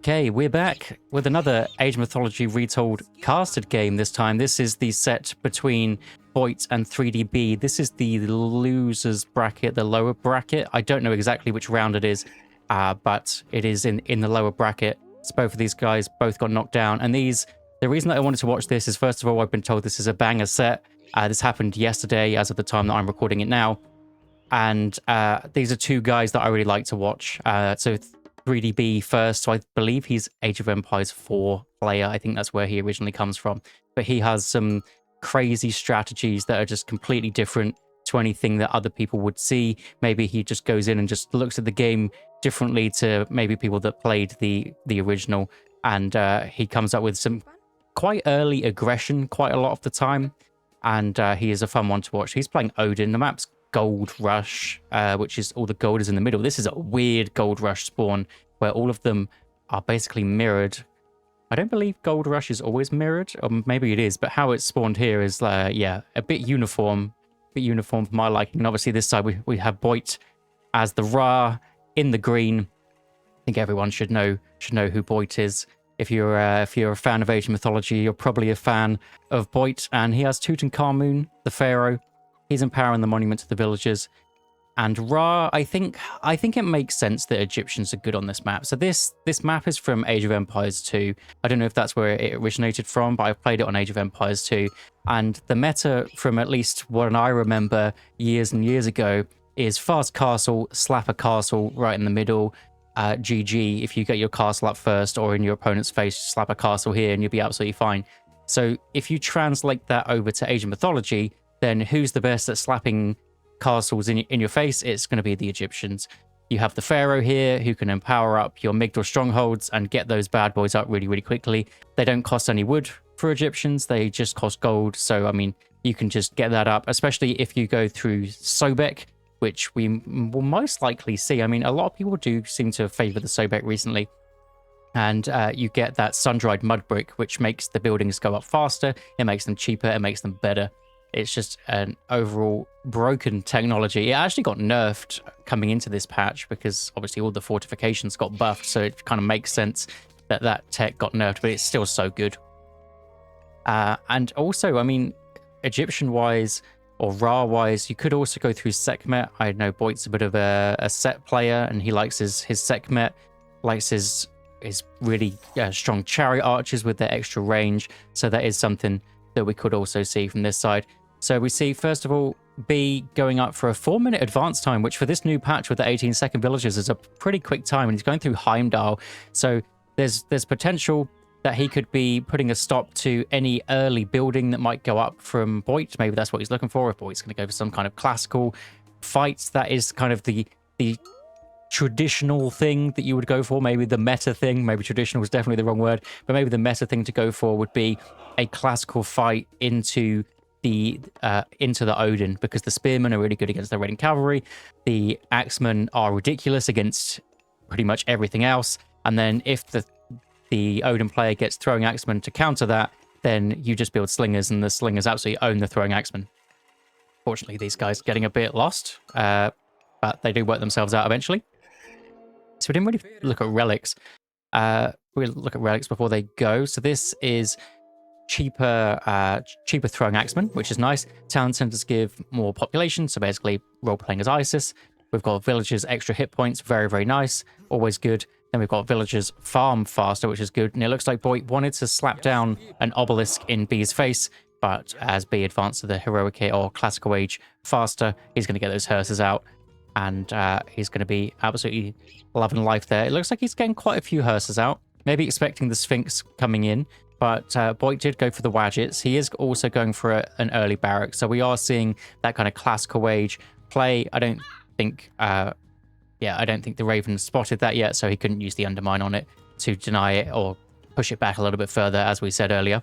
Okay, we're back with another Age of Mythology Retold casted game this time. This is the set between Boit and 3DB. This is the losers bracket, the lower bracket. I don't know exactly which round it is, but it is in the lower bracket. So both of these guys both got knocked down. And the reason that I wanted to watch this is, first of all, I've been told this is a banger set. This happened yesterday as of the time that I'm recording it now. And these are two guys that I really like to watch. So 3DB first, so I believe he's Age of Empires 4 player. I think that's where he originally comes from. But he has some crazy strategies that are just completely different to anything that other people would see. Maybe he just goes in and just looks at the game differently to maybe people that played the original. And he comes up with some quite early aggression quite a lot of the time. And he is a fun one to watch. He's playing Odin. The map's Gold Rush, which is all the gold is in the middle. This is a weird Gold Rush spawn where all of them are basically mirrored. I don't believe Gold Rush is always mirrored, or maybe it is, but how it's spawned here is, yeah, a bit uniform for my liking. And obviously this side we have Boit as the Ra in the green. I think everyone should know who Boit is. If you're a fan of Age of Mythology, you're probably a fan of Boit, and he has Tutankhamun, the pharaoh. He's empowering the monument to the villagers. And Ra, I think it makes sense that Egyptians are good on this map. So this map is from Age of Empires 2. I don't know if that's where it originated from, but I've played it on Age of Empires 2. And the meta, from at least what I remember years and years ago, is fast castle, slap a castle right in the middle, GG. If you get your castle up first or in your opponent's face, slap a castle here and you'll be absolutely fine. So if you translate that over to Age of Mythology, then who's the best at slapping castles in your face? It's going to be the Egyptians. You have the pharaoh here who can empower up your Migdal strongholds and get those bad boys up really, really quickly. They don't cost any wood for Egyptians. They just cost gold. So, I mean, you can just get that up, especially if you go through Sobek, which we will most likely see. I mean, a lot of people do seem to favor the Sobek recently. And you get that sun-dried mud brick, which makes the buildings go up faster. It makes them cheaper. It makes them better. It's just an overall broken technology. It actually got nerfed coming into this patch because obviously all the fortifications got buffed. So it kind of makes sense that that tech got nerfed, but it's still so good. And also, I mean, Egyptian-wise or Ra-wise, you could also go through Sekhmet. I know Boit's a bit of a set player and he likes his Sekhmet, likes his really strong chariot archers with their extra range. So that is something that we could also see from this side. So we see, first of all, B going up for a 4-minute advance time, which for this new patch with the 18-second villagers is a pretty quick time, and he's going through Heimdall. So there's potential that he could be putting a stop to any early building that might go up from Boit. Maybe that's what he's looking for. If Boit's going to go for some kind of classical fights, that is kind of the traditional thing that you would go for. Maybe the meta thing, maybe traditional is definitely the wrong word, but maybe the meta thing to go for would be a classical fight into the Odin, because the spearmen are really good against the Raiding cavalry. The axemen are ridiculous against pretty much everything else. And then if the Odin player gets throwing axemen to counter that, then you just build slingers, and the slingers absolutely own the throwing axemen. Fortunately, these guys are getting a bit lost, but they do work themselves out eventually. So we didn't really look at relics. We'll look at relics before they go. So this is cheaper throwing axemen, which is nice. Town centers give more population, so basically role-playing as Isis. We've got villagers extra hit points, very, very nice, always good. Then we've got villagers farm faster, which is good. And it looks like Boit wanted to slap down an obelisk in B's face, but as B advanced to the heroic or classical age faster, he's going to get those hearses out. And he's going to be absolutely loving life there. It looks like he's getting quite a few hearses out, maybe expecting the Sphinx coming in. But Boit did go for the Wadgets. He is also going for an early barrack. So we are seeing that kind of classical age play. I don't think the Raven spotted that yet, so he couldn't use the Undermine on it to deny it or push it back a little bit further, as we said earlier.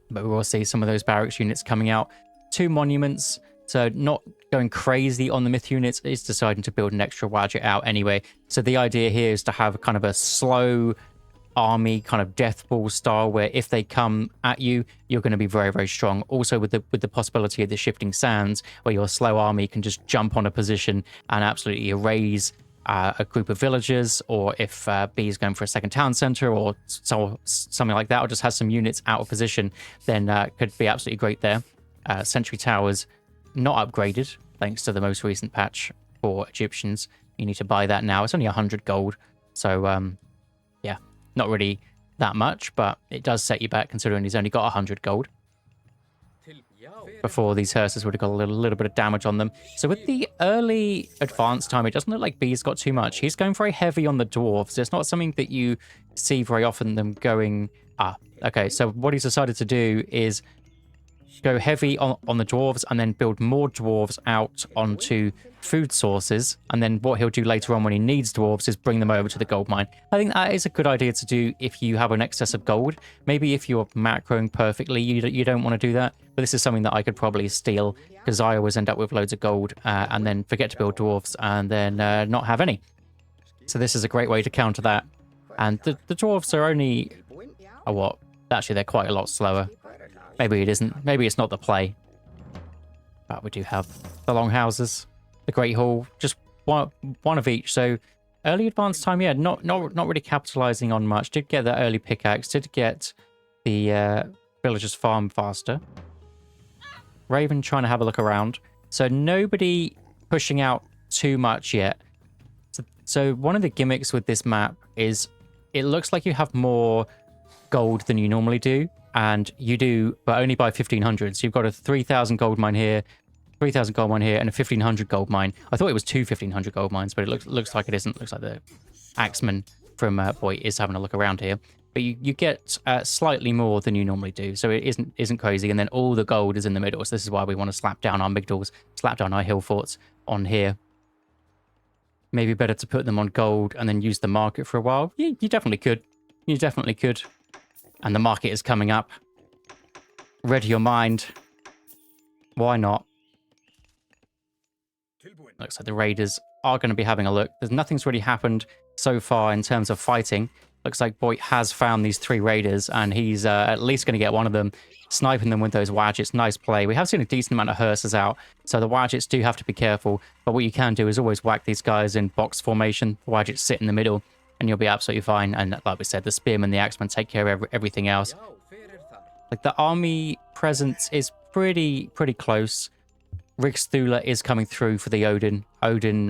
But we will see some of those barracks units coming out. 2 monuments, so not going crazy on the myth units, is deciding to build an extra Wadget out anyway. So the idea here is to have kind of a slow army, kind of death ball style, where if they come at you, you're going to be very, very strong. Also with the possibility of the shifting sands, where your slow army can just jump on a position and absolutely erase a group of villagers, or if B is going for a second town center or something like that, or just has some units out of position, then could be absolutely great there. Sentry towers not upgraded thanks to the most recent patch for Egyptians. You need to buy that now. It's only 100 gold, so yeah, not really that much, but it does set you back considering he's only got 100 gold. Before, these hearses would have got a little bit of damage on them. So with the early advance time, it doesn't look like B's got too much. He's going very heavy on the dwarves. It's not something that you see very often, them going... okay, so what he's decided to do is go heavy on the dwarves and then build more dwarves out onto food sources. And then what he'll do later on when he needs dwarves is bring them over to the gold mine. I think that is a good idea to do if you have an excess of gold. Maybe if you're macroing perfectly, you don't want to do that. But this is something that I could probably steal, because I always end up with loads of gold and then forget to build dwarves and then not have any. So this is a great way to counter that. And the dwarves are only... what? Actually, they're quite a lot slower. Maybe it isn't. Maybe it's not the play. But we do have the longhouses, the Great Hall, just one of each. So early advance time, yeah, not really capitalizing on much. Did get that early pickaxe. Did get the villagers farm faster. Raven trying to have a look around. So nobody pushing out too much yet. So one of the gimmicks with this map is it looks like you have more gold than you normally do. And you do, but only by 1,500. So you've got a 3,000 gold mine here, 3,000 gold mine here, and a 1,500 gold mine. I thought it was two 1,500 gold mines, but it looks like it isn't. It looks like the axeman from Boit is having a look around here. But you get slightly more than you normally do, so it isn't crazy. And then all the gold is in the middle. So this is why we want to slap down our migdals, slap down our hill forts on here. Maybe better to put them on gold and then use the market for a while. You definitely could. You definitely could. And the market is coming up. Ready your mind. Why not? Looks like the raiders are going to be having a look. Nothing's really happened so far in terms of fighting. Looks like Boit has found these 3 raiders, and he's at least going to get one of them, sniping them with those wadgets. Nice play. We have seen a decent amount of hearses out, so the wadgets do have to be careful. But what you can do is always whack these guys in box formation. The wadgets sit in the middle, and you'll be absolutely fine. And like we said, the spearmen, the axemen take care of everything else. Like, the army presence is pretty close. Rigsthula is coming through for the Odin. Odin,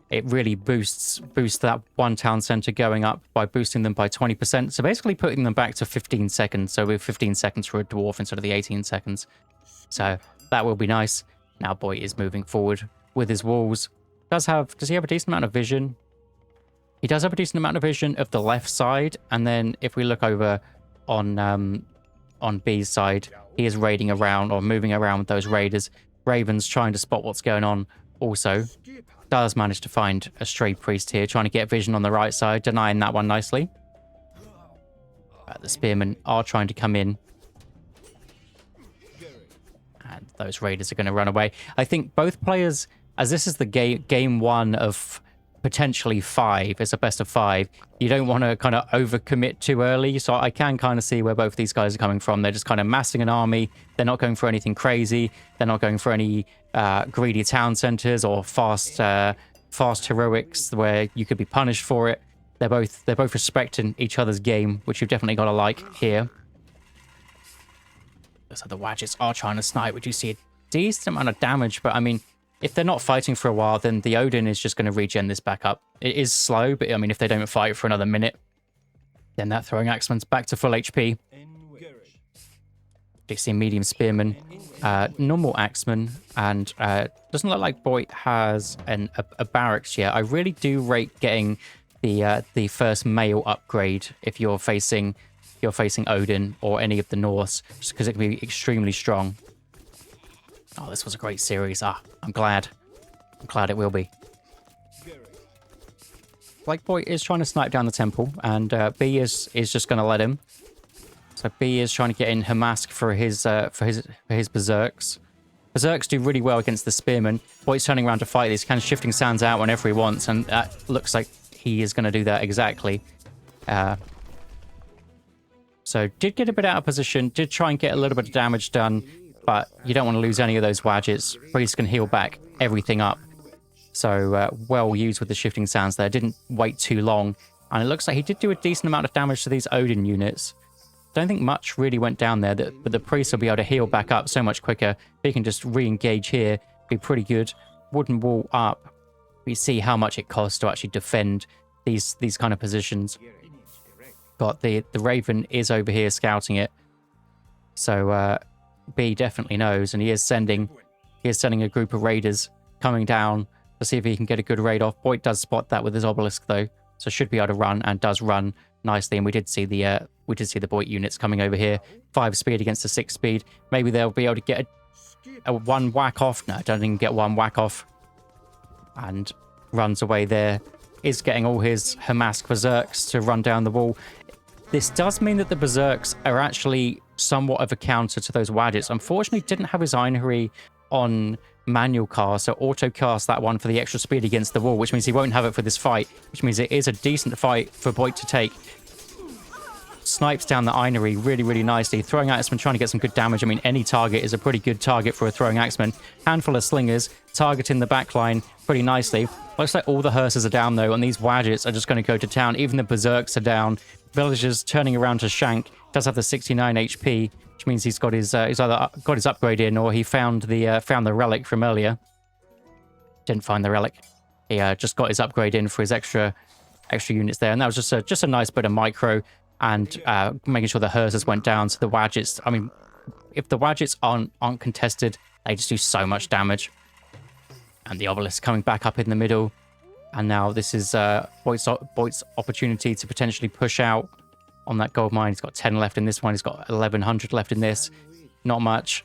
it really boosts that one town center going up by boosting them by 20%. So basically putting them back to 15 seconds. So with 15 seconds for a dwarf instead of the 18 seconds. So that will be nice. Now Boit is moving forward with his walls. Does he have a decent amount of vision? He does have a decent amount of vision of the left side, and then if we look over on B's side, he is raiding around or moving around with those raiders. Raven's trying to spot what's going on also. Does manage to find a stray priest here, trying to get vision on the right side, denying that one nicely. The spearmen are trying to come in. And those raiders are going to run away. I think both players, as this is the game 1 of... potentially 5, it's a best of 5. You don't want to kind of overcommit too early, so I can kind of see where both these guys are coming from. They're just kind of massing an army. They're not going for anything crazy. They're not going for any greedy town centers or fast heroics where you could be punished for it. They're both respecting each other's game, which you've definitely got to like here. So the wadgets are trying to snipe, which you see a decent amount of damage, but I mean, if they're not fighting for a while, then the Odin is just going to regen this back up. It is slow, but I mean, if they don't fight for another minute, then that throwing axeman's back to full HP. You see medium spearman, normal axeman, and doesn't look like Boit has a barracks yet. I really do rate getting the first male upgrade if you're facing Odin or any of the Norse, just because it can be extremely strong. Oh, this was a great series. I'm glad. I'm glad it will be. Like, Boit is trying to snipe down the temple, and B is just going to let him. So B is trying to get in Hamask for his berserks. Berserks do really well against the spearmen. Boit's turning around to fight these, kind of shifting sands out whenever he wants, and that looks like he is going to do that exactly. So did get a bit out of position, did try and get a little bit of damage done, but you don't want to lose any of those wadgets. Priest can heal back everything up. So well used with the shifting sands there. Didn't wait too long. And it looks like he did do a decent amount of damage to these Odin units. Don't think much really went down there, but the priest will be able to heal back up so much quicker. If he can just re-engage here, be pretty good. Wooden wall up. We see how much it costs to actually defend these kind of positions. Got the Raven is over here scouting it. So B definitely knows, and he is sending a group of raiders coming down to see if he can get a good raid off. Boit does spot that with his obelisk though, so should be able to run, and does run nicely. And we did see the Boit units coming over here. 5 speed against a 6 speed. Maybe they'll be able to get a 1 whack off. No, don't even get 1 whack off. And runs away there. Is getting all his Hamask Berserks to run down the wall. This does mean that the Berserks are actually somewhat of a counter to those Wadgets. Unfortunately, didn't have his Einherry on manual cast, so auto cast that one for the extra speed against the wall, which means he won't have it for this fight, which means it is a decent fight for Boit to take. Snipes down the Einherry really, really nicely. Throwing Axeman, trying to get some good damage. I mean, any target is a pretty good target for a Throwing Axeman. Handful of Slingers, targeting the backline pretty nicely. Looks like all the hearses are down, though, and these Wadgets are just going to go to town. Even the Berserks are down. Villagers turning around to Shank. Does have the 69 HP, which means he's got his either got his upgrade in, or he found the relic from earlier. Didn't find the relic. He just got his upgrade in for his extra units there, and that was just a nice bit of micro. And making sure the hearses went down. So the Wadgets, I mean, if the Wadgets aren't contested, they just do so much damage. And the obelisk coming back up in the middle. And now this is Boit's opportunity to potentially push out on that gold mine. He's got 10 left in this one. He's got 1,100 left in this. Not much.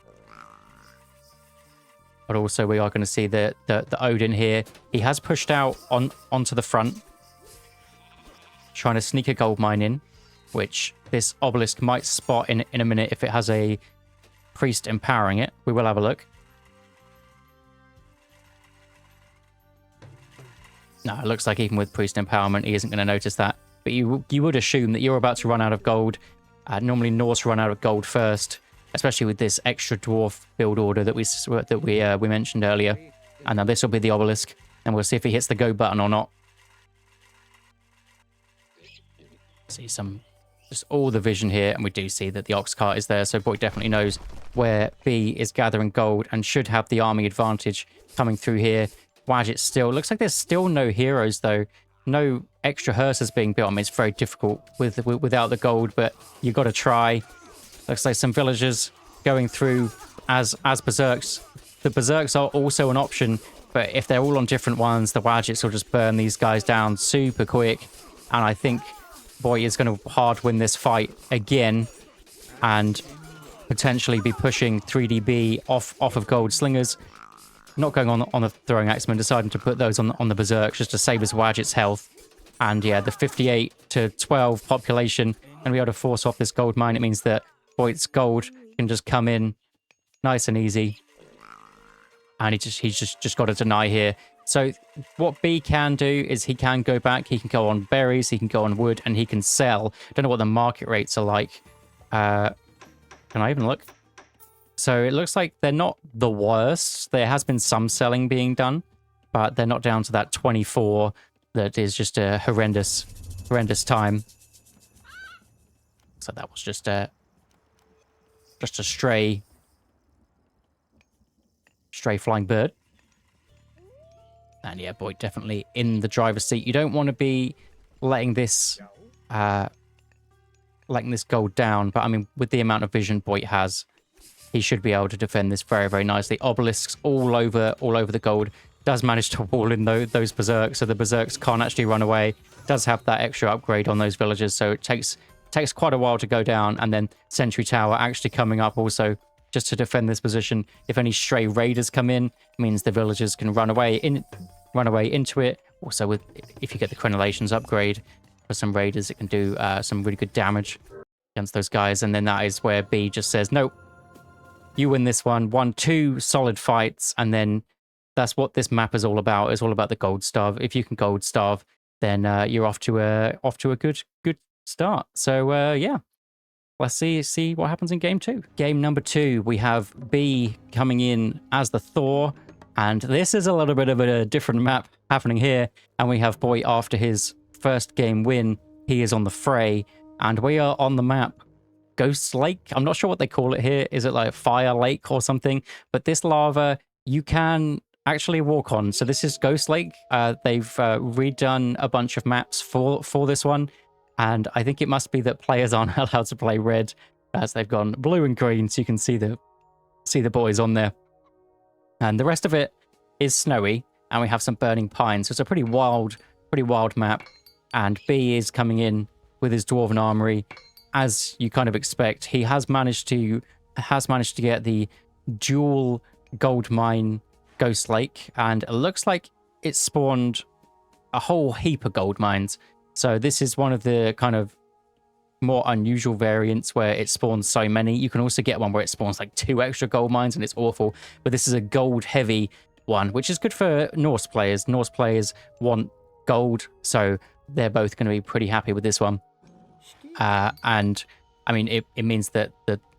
But also we are going to see the Odin here. He has pushed out onto the front. Trying to sneak a gold mine in, which this obelisk might spot in a minute if it has a priest empowering it. We will have a look. No, it looks like even with priest empowerment, he isn't going to notice that. But you would assume that you're about to run out of gold. Normally Norse run out of gold first, especially with this extra dwarf build order that we mentioned earlier. And now this will be the obelisk, and we'll see if he hits the go button or not. See just all the vision here, and we do see that the ox cart is there, so Boit definitely knows where B is gathering gold and should have the army advantage coming through here. Wadget still looks like there's still no heroes though, no extra hearses being built. I mean, it's very difficult without the gold, but you got to try. Looks like some villagers going through as berserks. The berserks are also an option, but if they're all on different ones, the Wadgets will just burn these guys down super quick. And I think Boit is going to hard win this fight again and potentially be pushing 3DB off of gold slingers. Not going on the throwing axemen, deciding to put those on the berserks just to save his Wadget's health. And yeah, the 58 to 12 population and be able to force off this gold mine. It means that Boit's gold can just come in nice and easy. And he's just got to deny here. So what B can do is he can go back, he can go on berries, he can go on wood, and he can sell. Don't know what the market rates are like. Can I even look? So it looks like they're not the worst. There has been some selling being done, but they're not down to that 24 that is just a horrendous time. So that was just a stray flying bird. And yeah, Boit definitely in the driver's seat. You don't want to be letting this gold down, but I mean, with the amount of vision Boit has, he should be able to defend this very, very nicely. Obelisks all over the gold. Does manage to wall in those berserks, so the berserks can't actually run away. Does have that extra upgrade on those villagers, so it takes quite a while to go down. And then Sentry Tower actually coming up also just to defend this position. If any stray raiders come in, it means the villagers can run away into it. Also, if you get the crenellations upgrade for some raiders, it can do some really good damage against those guys. And then that is where B just says, nope, you win this one. 2 solid fights, and then that's what this map is all about. It's all about the gold starve. If you can gold starve, then you're off to a good start. So yeah, let's see what happens in game 2. Game number 2, we have B coming in as the Thor. And this is a little bit of a different map happening here. And we have Boit after his first game win. He is on the fray. And we are on the map Ghost Lake. I'm not sure what they call it here. Is it like Fire Lake or something? But this lava you can actually walk on. So this is Ghost Lake. They've redone a bunch of maps for this one. And I think it must be that players aren't allowed to play red as they've gone blue and green. So you can see the boys on there. And the rest of it is snowy, and we have some burning pines. So it's a pretty wild map. And B is coming in with his Dwarven Armory, as you kind of expect. He has managed to get the dual gold mine Ghost Lake, and it looks like it spawned a whole heap of gold mines. So this is one of the kind of more unusual variants where it spawns so many. You can also get one where it spawns like 2 extra gold mines, and it's awful. But this is a gold heavy one, which is good for Norse players. Norse players want gold, so they're both going to be pretty happy with this one. And I mean, it means that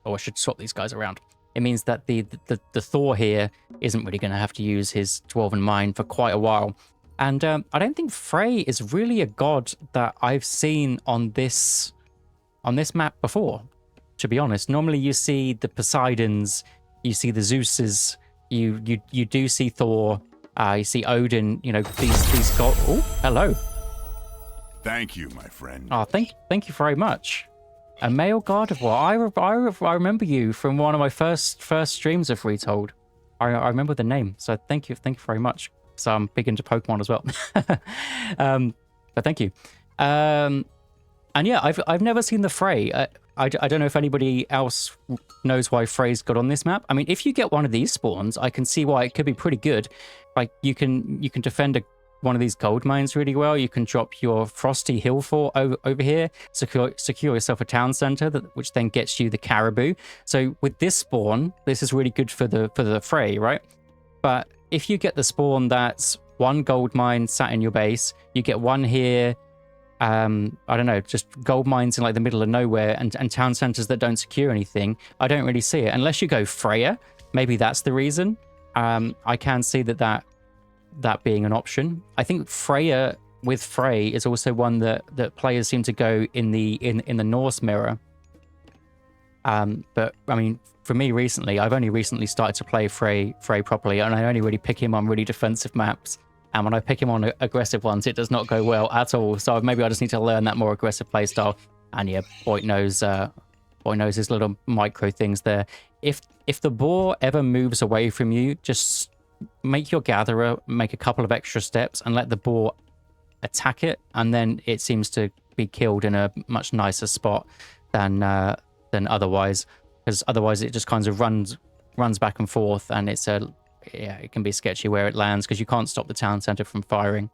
I should swap these guys around. It means that the Thor here isn't really going to have to use his Dwarven Mine for quite a while. And I don't think Frey is really a god that I've seen on this map before, to be honest. Normally you see the Poseidons, you see the Zeuses, you do see Thor, you see Odin, you know, these gods. Oh, hello. Thank you, my friend. Oh, thank you very much. A male god of war. I remember you from one of my first streams of Retold. I remember the name, so thank you very much. So I'm big into Pokemon as well. But thank you. And yeah, I've never seen the Frey. I don't know if anybody else knows why Frey's got on this map. I mean, if you get one of these spawns, I can see why it could be pretty good. Like you can defend one of these gold mines really well. You can drop your Frosty Hill Fort over here, secure yourself a town center, which then gets you the Caribou. So with this spawn, this is really good for the Frey, right? But if you get the spawn that's 1 gold mine sat in your base, you get 1 here. I don't know, just gold mines in like the middle of nowhere and town centers that don't secure anything. I don't really see it unless you go Freya. Maybe that's the reason. I can see that being an option. I think Freya with Frey is also one that players seem to go in the Norse mirror. But I mean, for me recently, I've only recently started to play Frey properly, and I only really pick him on really defensive maps. And when I pick him on aggressive ones, it does not go well at all. So maybe I just need to learn that more aggressive playstyle. And yeah, Boit knows his little micro things there. If the boar ever moves away from you, just make your gatherer make a couple of extra steps and let the boar attack it, and then it seems to be killed in a much nicer spot than otherwise. Because otherwise it just kind of runs back and forth, and it can be sketchy where it lands because you can't stop the town center from firing.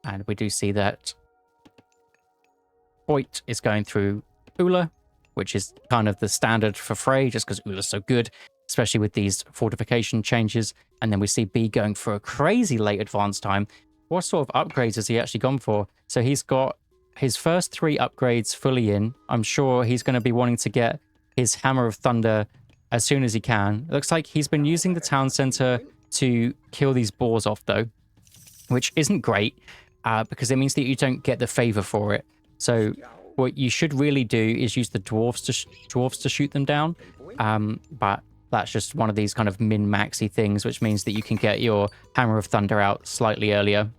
And we do see that Boit is going through Ula, which is kind of the standard for Frey, just because Ula's so good, especially with these fortification changes. And then we see B going for a crazy late advance time. What sort of upgrades has he actually gone for? So he's got his first 3 upgrades fully in. I'm sure he's going to be wanting to get his Hammer of Thunder as soon as he can. It looks like he's been using the town center to kill these boars off, though, which isn't great because it means that you don't get the favor for it. So what you should really do is use the dwarves to shoot them down. But that's just one of these kind of min-maxy things, which means that you can get your Hammer of Thunder out slightly earlier.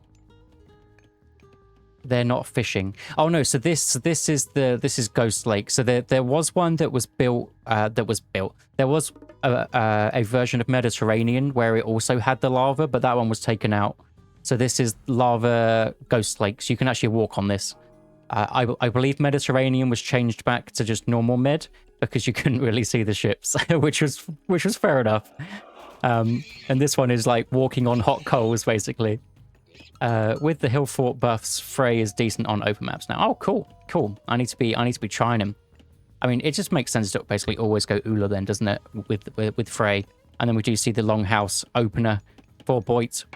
They're not fishing. Oh no, so this is Ghost Lake. So there was one that was built. There was a version of Mediterranean where it also had the lava, but that one was taken out. So this is lava Ghost Lake. So you can actually walk on this. I believe Mediterranean was changed back to just normal med because you couldn't really see the ships, which was fair enough. And this one is like walking on hot coals, basically. With the hill fort buffs, Frey is decent on open maps now. Oh, cool. I need to be trying him. I mean, it just makes sense to basically always go Ula then, doesn't it? With Frey, and then we do see the Longhouse opener for Boit,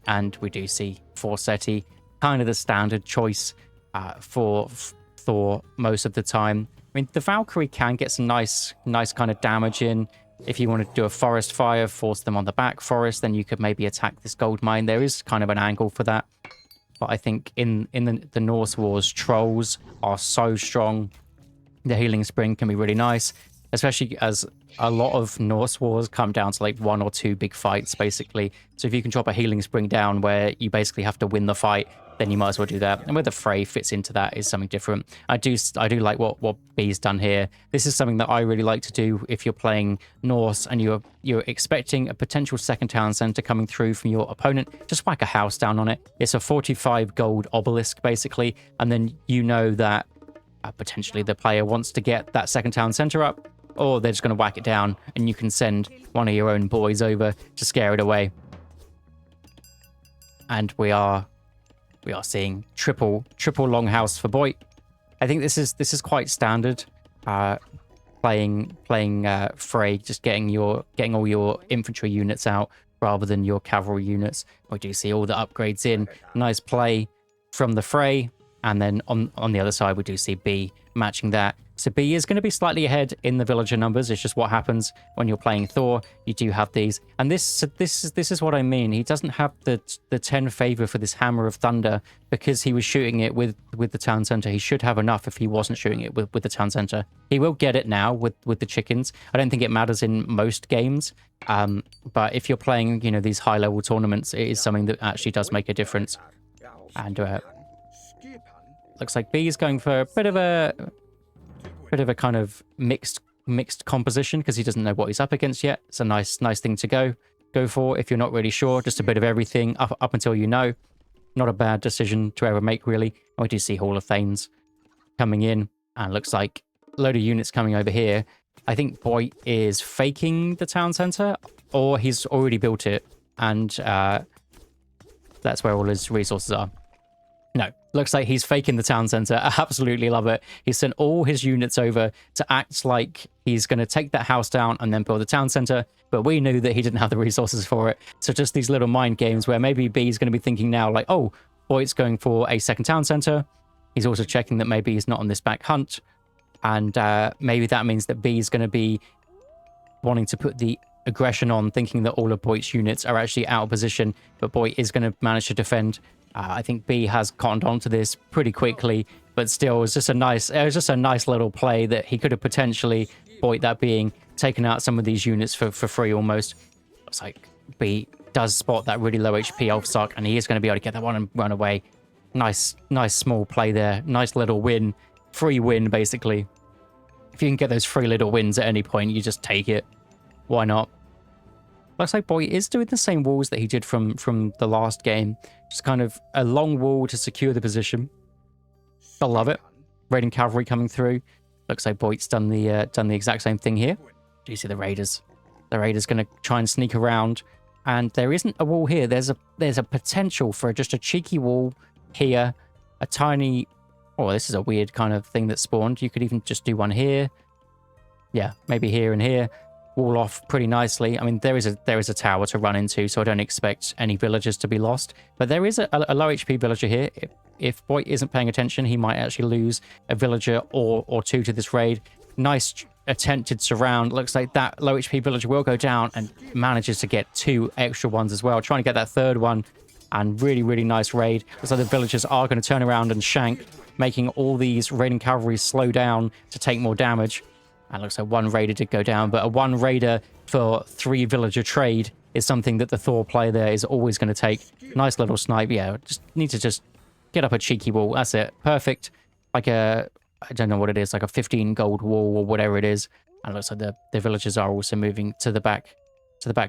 and we do see Forseti, kind of the standard choice for Thor most of the time. I mean, the Valkyrie can get some nice kind of damage in If you wanted to do a forest fire, force them on the back forest, then you could maybe attack this gold mine. There is kind of an angle for that. But I think in the Norse Wars, trolls are so strong. The healing spring can be really nice, especially as a lot of Norse Wars come down to like 1 or 2 big fights, basically. So if you can drop a healing spring down where you basically have to win the fight, then you might as well do that. And where the fray fits into that is something different. I do like what B's done here. This is something that I really like to do if you're playing Norse and you're expecting a potential second town center coming through from your opponent. Just whack a house down on it. It's a 45 gold obelisk, basically. And then you know that potentially the player wants to get that second town center up, or they're just going to whack it down, and you can send one of your own boys over to scare it away. And we are seeing triple longhouse for Boit. I think this is quite standard. Playing fray, just getting all your infantry units out rather than your cavalry units. We do see all the upgrades in. Nice play from the fray. And then on the other side, we do see B matching that. So B is going to be slightly ahead in the villager numbers. It's just what happens when you're playing Thor. You do have these. And this is what I mean. He doesn't have the 10 favor for this Hammer of Thunder because he was shooting it with the town center. He should have enough if he wasn't shooting it with the town center. He will get it now with the chickens. I don't think it matters in most games. But if you're playing, these high level tournaments, it is something that actually does make a difference. And looks like B is going for a bit of a kind of mixed composition because he doesn't know what he's up against yet. It's a nice thing to go for if you're not really sure. Just a bit of everything up until you know. Not a bad decision to ever make, really. And we do see Hall of Thanes coming in, and looks like a load of units coming over here. I think Boit is faking the town center, or he's already built it, and that's where all his resources are. No, looks like he's faking the town center. I absolutely love it. He sent all his units over to act like he's going to take that house down and then build the town center. But we knew that he didn't have the resources for it. So just these little mind games where maybe B's going to be thinking now like, oh, Boit's going for a second town center. He's also checking that maybe he's not on this back hunt. And maybe that means that B's going to be wanting to put the aggression on, thinking that all of Boit's units are actually out of position. But Boit is going to manage to defend. I think B has cottoned onto this pretty quickly, but still, it was just a nice little play that he could have potentially, Boit that being, taken out some of these units for free almost. It's like B does spot that really low HP Elfsark, and he is going to be able to get that one and run away. Nice small play there. Nice little win. Free win, basically. If you can get those free little wins at any point, you just take it. Why not? Looks like Boit is doing the same walls that he did from the last game. Just kind of a long wall to secure the position. I love it. Raiding cavalry coming through. Looks like Boit's done the exact same thing here. Do you see the raiders? The raiders going to try and sneak around, and there isn't a wall here. There's a potential for just a cheeky wall here. A tiny. Oh, this is a weird kind of thing that spawned. You could even just do one here. Yeah, maybe here and here. Wall off pretty nicely. I mean, there is a tower to run into, so I don't expect any villagers to be lost. But there is a low HP villager here. If Boit isn't paying attention, he might actually lose a villager or two to this raid. Nice attempted surround. Looks like that low HP villager will go down and manages to get 2 extra ones as well. Trying to get that third one, and really nice raid. Looks like the villagers are going to turn around and shank, making all these raiding cavalry slow down to take more damage. And looks like 1 raider did go down, but a 1 raider for 3 villager trade is something that the Thor player there is always going to take. Nice little snipe. Yeah, just need to just get up a cheeky wall. That's it. Perfect. Like I don't know what it is, like a 15 gold wall or whatever it is. And it looks like the villagers are also moving to the back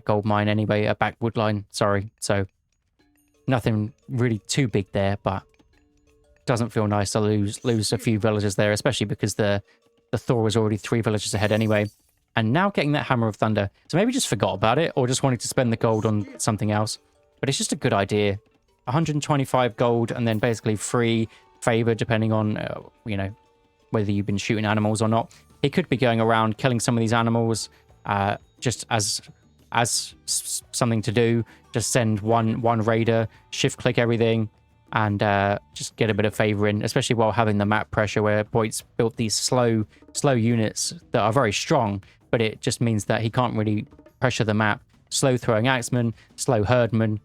gold mine anyway, a back wood line. Sorry. So nothing really too big there, but doesn't feel nice to lose a few villagers there, especially because the Thor was already 3 villagers ahead anyway. And now getting that Hammer of Thunder. So maybe just forgot about it, or just wanted to spend the gold on something else. But it's just a good idea. 125 gold, and then basically free favor, depending on, whether you've been shooting animals or not. He could be going around killing some of these animals, just as something to do. Just send one raider, shift click everything, and just get a bit of favor in, especially while having the map pressure where Boit's built these slow units that are very strong, but it just means that he can't really pressure the map. Slow throwing axemen, slow herdmen,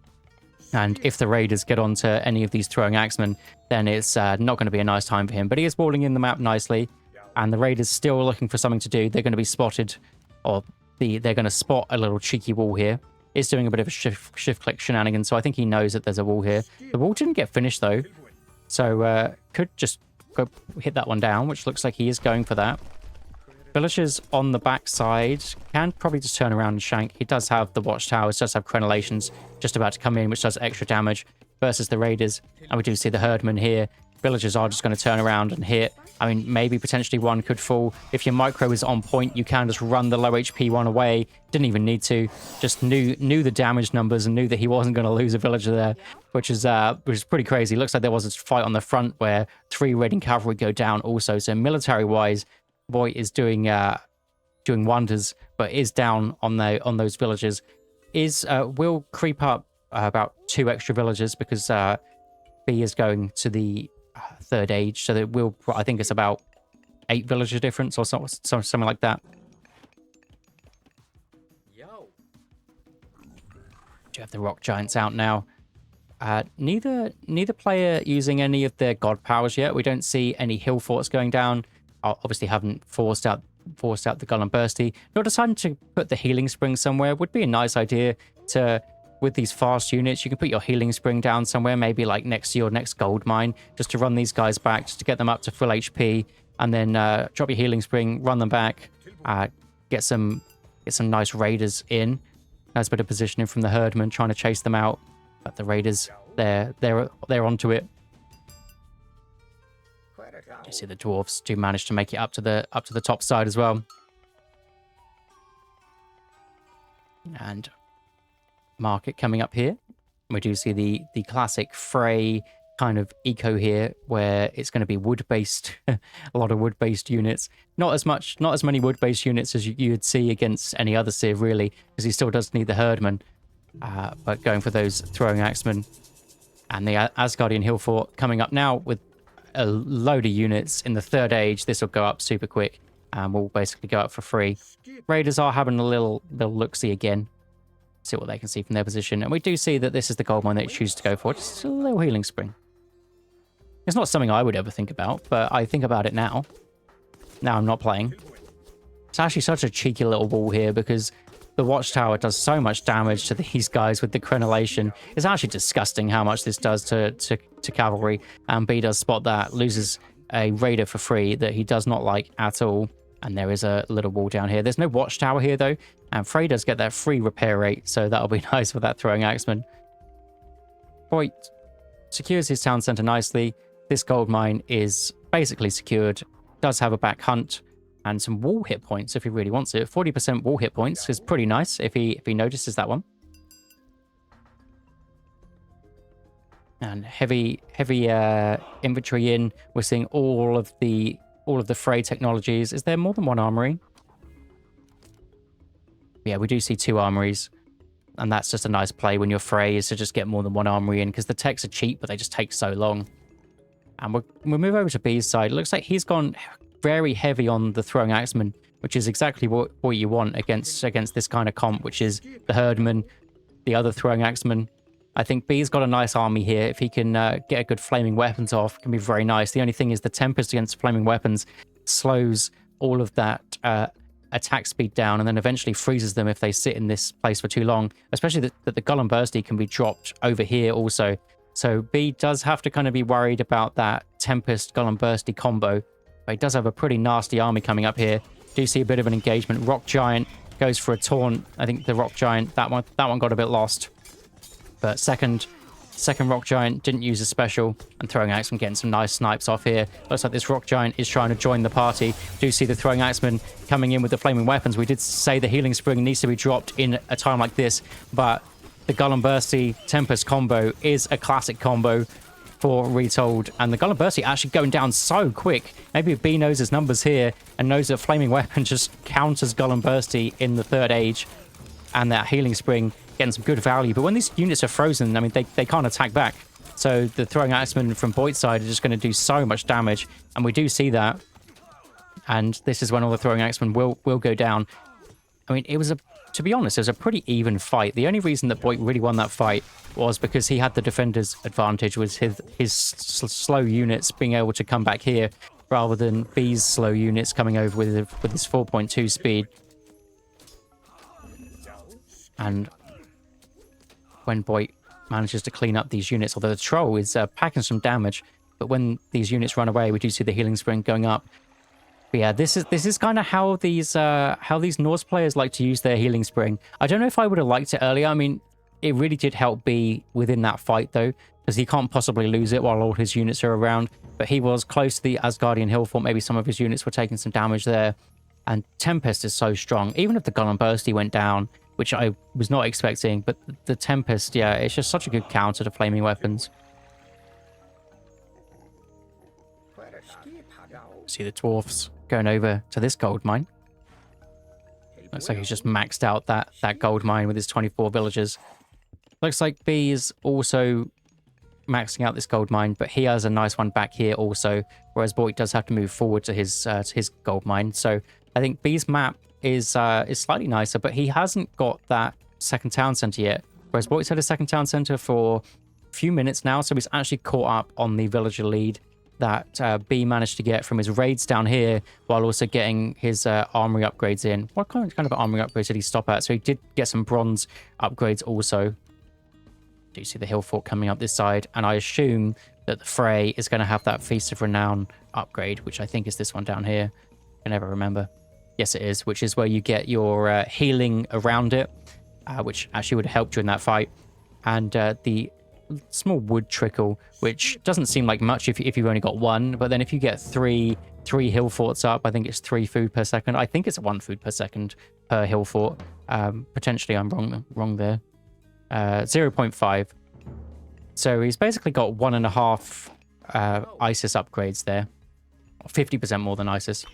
and if the raiders get onto any of these throwing axemen, then it's not going to be a nice time for him. But he is walling in the map nicely, and the raiders still looking for something to do. They're going to be spotted, or they're going to spot a little cheeky wall here. It's doing a bit of a shift click shenanigan, so I think he knows that there's a wall here. The wall didn't get finished though, so could just go hit that one down, which looks like he is going for that. Villagers on the backside can probably just turn around and shank. He does have the watchtowers, does have crenellations just about to come in, which does extra damage versus the raiders. And we do see the herdmen here. Villagers are just going to turn around and hit. I mean, maybe potentially one could fall. If your micro is on point, you can just run the low HP one away. Didn't even need to. Just knew the damage numbers and knew that he wasn't going to lose a villager there, which is pretty crazy. Looks like there was a fight on the front where 3 raiding cavalry go down also. So military-wise, Boit is doing wonders, but is down on those villagers. Will creep up about 2 extra villagers because B is going to the 3rd age, so that will, I think it's about 8 villager difference or something like that. Do you have the rock giants out now? Neither player using any of their god powers yet. We don't see any hill forts going down. Obviously haven't forced out the Golem Bursty. Not deciding to put the healing spring somewhere would be a nice idea. With these fast units, you can put your healing spring down somewhere, maybe like next to your next gold mine, just to run these guys back, just to get them up to full HP, and then drop your healing spring, run them back, get some nice raiders in. Nice bit of positioning from the herdmen, trying to chase them out, but the raiders, they're onto it. You see the dwarves do manage to make it up to the top side as well. And market coming up here. We do see the classic fray kind of eco here, where it's going to be wood-based, a lot of wood-based units. Not as many wood-based units as you'd see against any other civ, really, because he still does need the herdman. But going for those throwing axemen. And the Asgardian hill fort coming up now with a load of units in the 3rd age. This will go up super quick and will basically go up for free. Raiders are having a little look-see again. See what they can see from their position. And we do see that this is the gold mine they choose to go for. Just a little healing spring. It's not something I would ever think about, but I think about it now. Now I'm not playing. It's actually such a cheeky little wall here because the watchtower does so much damage to these guys with the crenellation. It's actually disgusting how much this does to cavalry. And B does spot that, loses a raider for free that he does not like at all. And there is a little wall down here. There's no watchtower here though. And Frey does get that free repair rate, so that'll be nice for that throwing axeman. Boit secures his town center nicely. This gold mine is basically secured. Does have a back hunt and some wall hit points if he really wants it. 40% wall hit points is pretty nice if he notices that one. And heavy inventory in. We're seeing all of the Frey technologies. Is there more than one armory? Yeah, we do see 2 armories. And that's just a nice play when you're Frey, is to just get more than one armory in, because the techs are cheap, but they just take so long. And we'll move over to B's side. It looks like he's gone very heavy on the throwing axeman, which is exactly what you want against this kind of comp, which is the herdman, the other throwing axeman. I think B's got a nice army here. If he can get a good flaming weapons off, it can be very nice. The only thing is the Tempest against flaming weapons slows all of that attack speed down, and then eventually freezes them if they sit in this place for too long, especially that the Golem Bursty can be dropped over here also. So B does have to kind of be worried about that Tempest Golem Bursty combo, but he does have a pretty nasty army coming up here. Do see a bit of an engagement. Rock Giant goes for a taunt. I think the Rock Giant, that one got a bit lost. But second Rock Giant didn't use a special, and throwing axeman getting some nice snipes off here. Looks like this Rock Giant is trying to join the party. Do see the throwing axeman coming in with the flaming weapons. We did say the healing spring needs to be dropped in a time like this, but the Golem Bursty Tempest combo is a classic combo for Retold, and the Golem Bursty actually going down so quick. Maybe B knows his numbers here and knows that flaming weapon just counters Golem Bursty in the 3rd age, and that healing spring getting some good value. But when these units are frozen, I mean, they can't attack back. So the throwing axemen from Boit's side are just going to do so much damage, and we do see that. And this is when all the throwing axemen will go down. I mean, to be honest, it was a pretty even fight. The only reason that Boit really won that fight was because he had the defender's advantage with his slow units being able to come back here rather than B's slow units coming over with his 4.2 speed. And when Boit manages to clean up these units, although the troll is packing some damage, but when these units run away, we do see the healing spring going up. But yeah, this is kind of how these Norse players like to use their healing spring. I don't know if I would have liked it earlier. I mean, it really did help B within that fight though, because he can't possibly lose it while all his units are around. But he was close to the Asgardian hill fort. Maybe some of his units were taking some damage there. And Tempest is so strong. Even if the Golem Bursty went down, which I was not expecting, but the Tempest, yeah, it's just such a good counter to flaming weapons. See the dwarfs going over to this gold mine. Looks like he's just maxed out that gold mine with his 24 villagers. Looks like B is also maxing out this gold mine, but he has a nice one back here also, whereas Boit does have to move forward to his gold mine. So I think B's map is slightly nicer, but he hasn't got that second town center yet, whereas Boit's had a second town center for a few minutes now, so he's actually caught up on the villager lead that B managed to get from his raids down here, while also getting his armory upgrades in. What kind of armory upgrades did he stop at? So he did get some bronze upgrades also. Do you see the hill fort coming up this side? And I assume that the Frey is going to have that Feast of Renown upgrade, which I think is this one down here. I can never remember. Yes, it is, which is where you get your healing around it, which actually would help during that fight. And the small wood trickle, which doesn't seem like much if you've only got one, but then if you get three hill forts up, I think it's 3 food per second. I think it's 1 food per second per hill fort. Potentially I'm wrong there. 0.5. So he's basically got 1.5 ISIS upgrades there. 50% more than ISIS.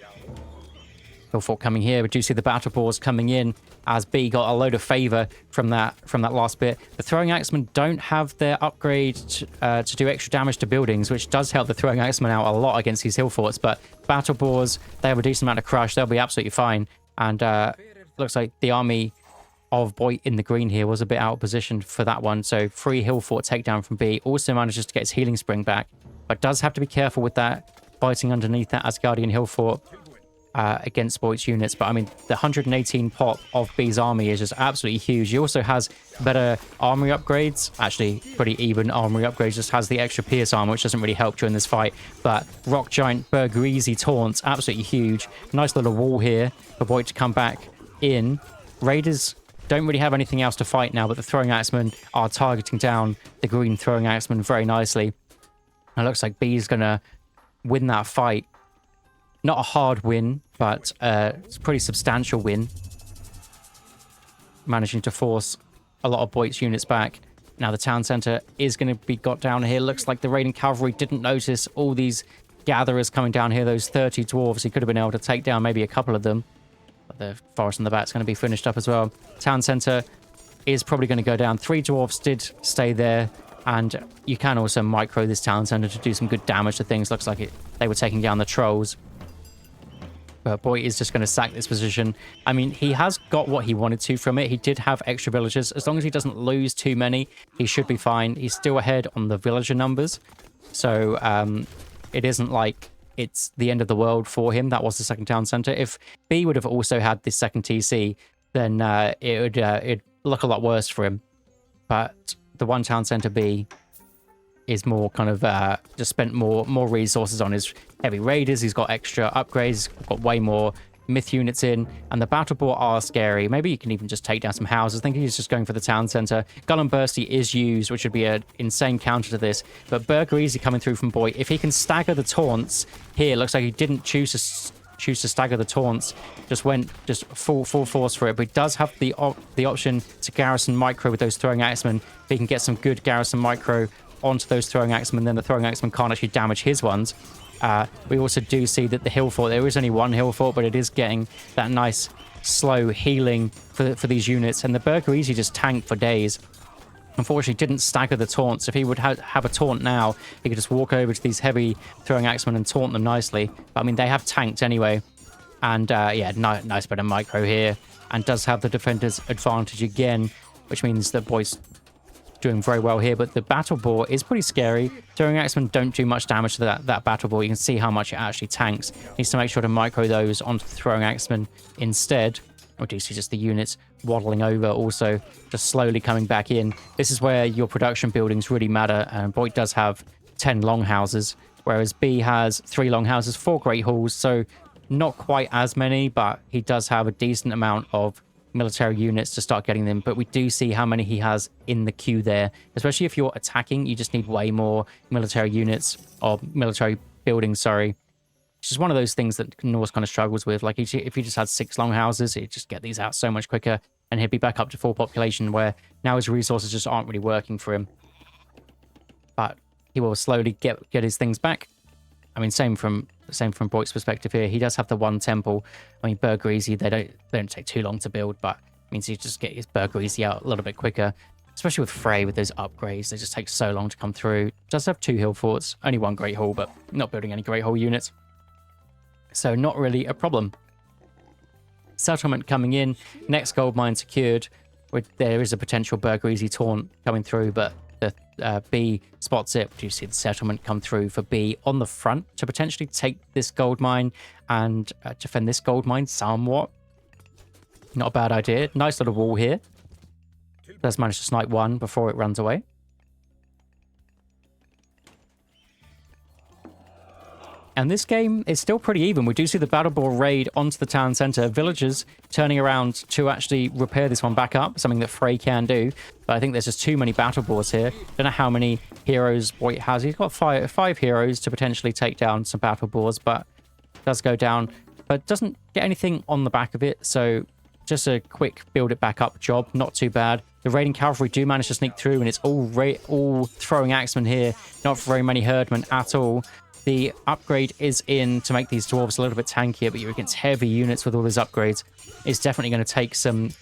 Hill fort coming here. We do see the battle boars coming in as B got a load of favor from that last bit. The throwing axemen don't have their upgrade to do extra damage to buildings, which does help the throwing axemen out a lot against these hill forts. But battle boars, they have a decent amount of crush. They'll be absolutely fine. And looks like the army of Boit in the green here was a bit out of position for that one. So free hill fort takedown from B. Also manages to get his healing spring back, but does have to be careful with that, fighting underneath that Asgardian hill fort against Boit's units. But I mean, the 118 pop of B's army is just absolutely huge. He also has better armory upgrades, actually pretty even armory upgrades, just has the extra pierce armor, which doesn't really help during this fight. But Rock Giant Bergreezy taunts, absolutely huge. Nice little wall here for Boit to come back in. Raiders don't really have anything else to fight now, but the throwing axemen are targeting down the green throwing axemen very nicely. And it looks like B's gonna win that fight. Not a hard win, but it's a pretty substantial win. Managing to force a lot of Boit's units back. Now the town center is going to be got down here. Looks like the raiding cavalry didn't notice all these gatherers coming down here. Those 30 dwarves, he could have been able to take down maybe a couple of them. But the forest in the back is going to be finished up as well. Town center is probably going to go down. 3 dwarves did stay there. And you can also micro this town center to do some good damage to things. Looks like they were taking down the trolls. But Boit is just going to sack this position. I mean, he has got what he wanted to from it. He did have extra villagers. As long as he doesn't lose too many, he should be fine. He's still ahead on the villager numbers. So it isn't like it's the end of the world for him. That was the second town center. If B would have also had this second TC, then it'd look a lot worse for him. But the one town center B is more kind of just spent more resources on his heavy raiders. He's got extra upgrades, got way more myth units in, and the battle boar are scary. Maybe you can even just take down some houses. I think he's just going for the town center. Golem Bursty is used, which would be an insane counter to this. But Bergreezy coming through from Boit. If he can stagger the taunts here, looks like he didn't choose to stagger the taunts, just went full force for it. But he does have the option to garrison micro with those throwing axemen. If he can get some good garrison micro onto those throwing axemen, then the throwing axemen can't actually damage his ones. We also do see that the hill fort, there is only one hill fort, but it is getting that nice slow healing for these units. And the Bergreezy just tanked for days. Unfortunately, didn't stagger the taunts. If he would have a taunt now, he could just walk over to these heavy throwing axemen and taunt them nicely. But I mean, they have tanked anyway. And yeah, nice bit of micro here. and does have the defender's advantage again, which means that Boit's doing very well here. But the battle boar is pretty scary. Throwing axemen don't do much damage to that battle boar. You can see how much it actually tanks. Needs to make sure to micro those onto the throwing axemen instead. Or do you see just the units waddling over, also just slowly coming back in? This is where your production buildings really matter. And Boit does have 10 longhouses, whereas B has 3 longhouses, 4 great halls, so not quite as many, but he does have a decent amount of military units to start getting them. But we do see how many he has in the queue there, especially if you're attacking. You just need way more military units, or military buildings, sorry. It's just one of those things that Norse kind of struggles with. Like, if you just had 6 longhouses, he'd just get these out so much quicker, and he'd be back up to full population, where now his resources just aren't really working for him. But he will slowly get his things back. I mean, same from Boit's perspective here. He does have the 1 temple. I mean, Burgreasy, they don't take too long to build, but it means you just get his Burgreasy out a little bit quicker. Especially with Frey, with those upgrades, they just take so long to come through. Does have 2 hill forts, only 1 great hall, but not building any great hall units. So not really a problem. Settlement coming in. Next gold mine secured. There is a potential Burgreasy taunt coming through, but the B spots it. Do you see the settlement come through for B on the front to potentially take this gold mine and defend this gold mine somewhat? Not a bad idea. Nice little wall here. Does manage to snipe 1 before it runs away. And this game is still pretty even. We do see the battle boar raid onto the town center. Villagers turning around to actually repair this one back up, something that Frey can do. But I think there's just too many battle boars here. Don't know how many heroes Boit has. He's got five heroes to potentially take down some battle boars, but does go down. But doesn't get anything on the back of it. So just a quick build it back up job. Not too bad. The raiding cavalry do manage to sneak through, and it's all throwing axemen here. Not very many herdmen at all. The upgrade is in to make these dwarves a little bit tankier, but you're against heavy units with all these upgrades. It's definitely going to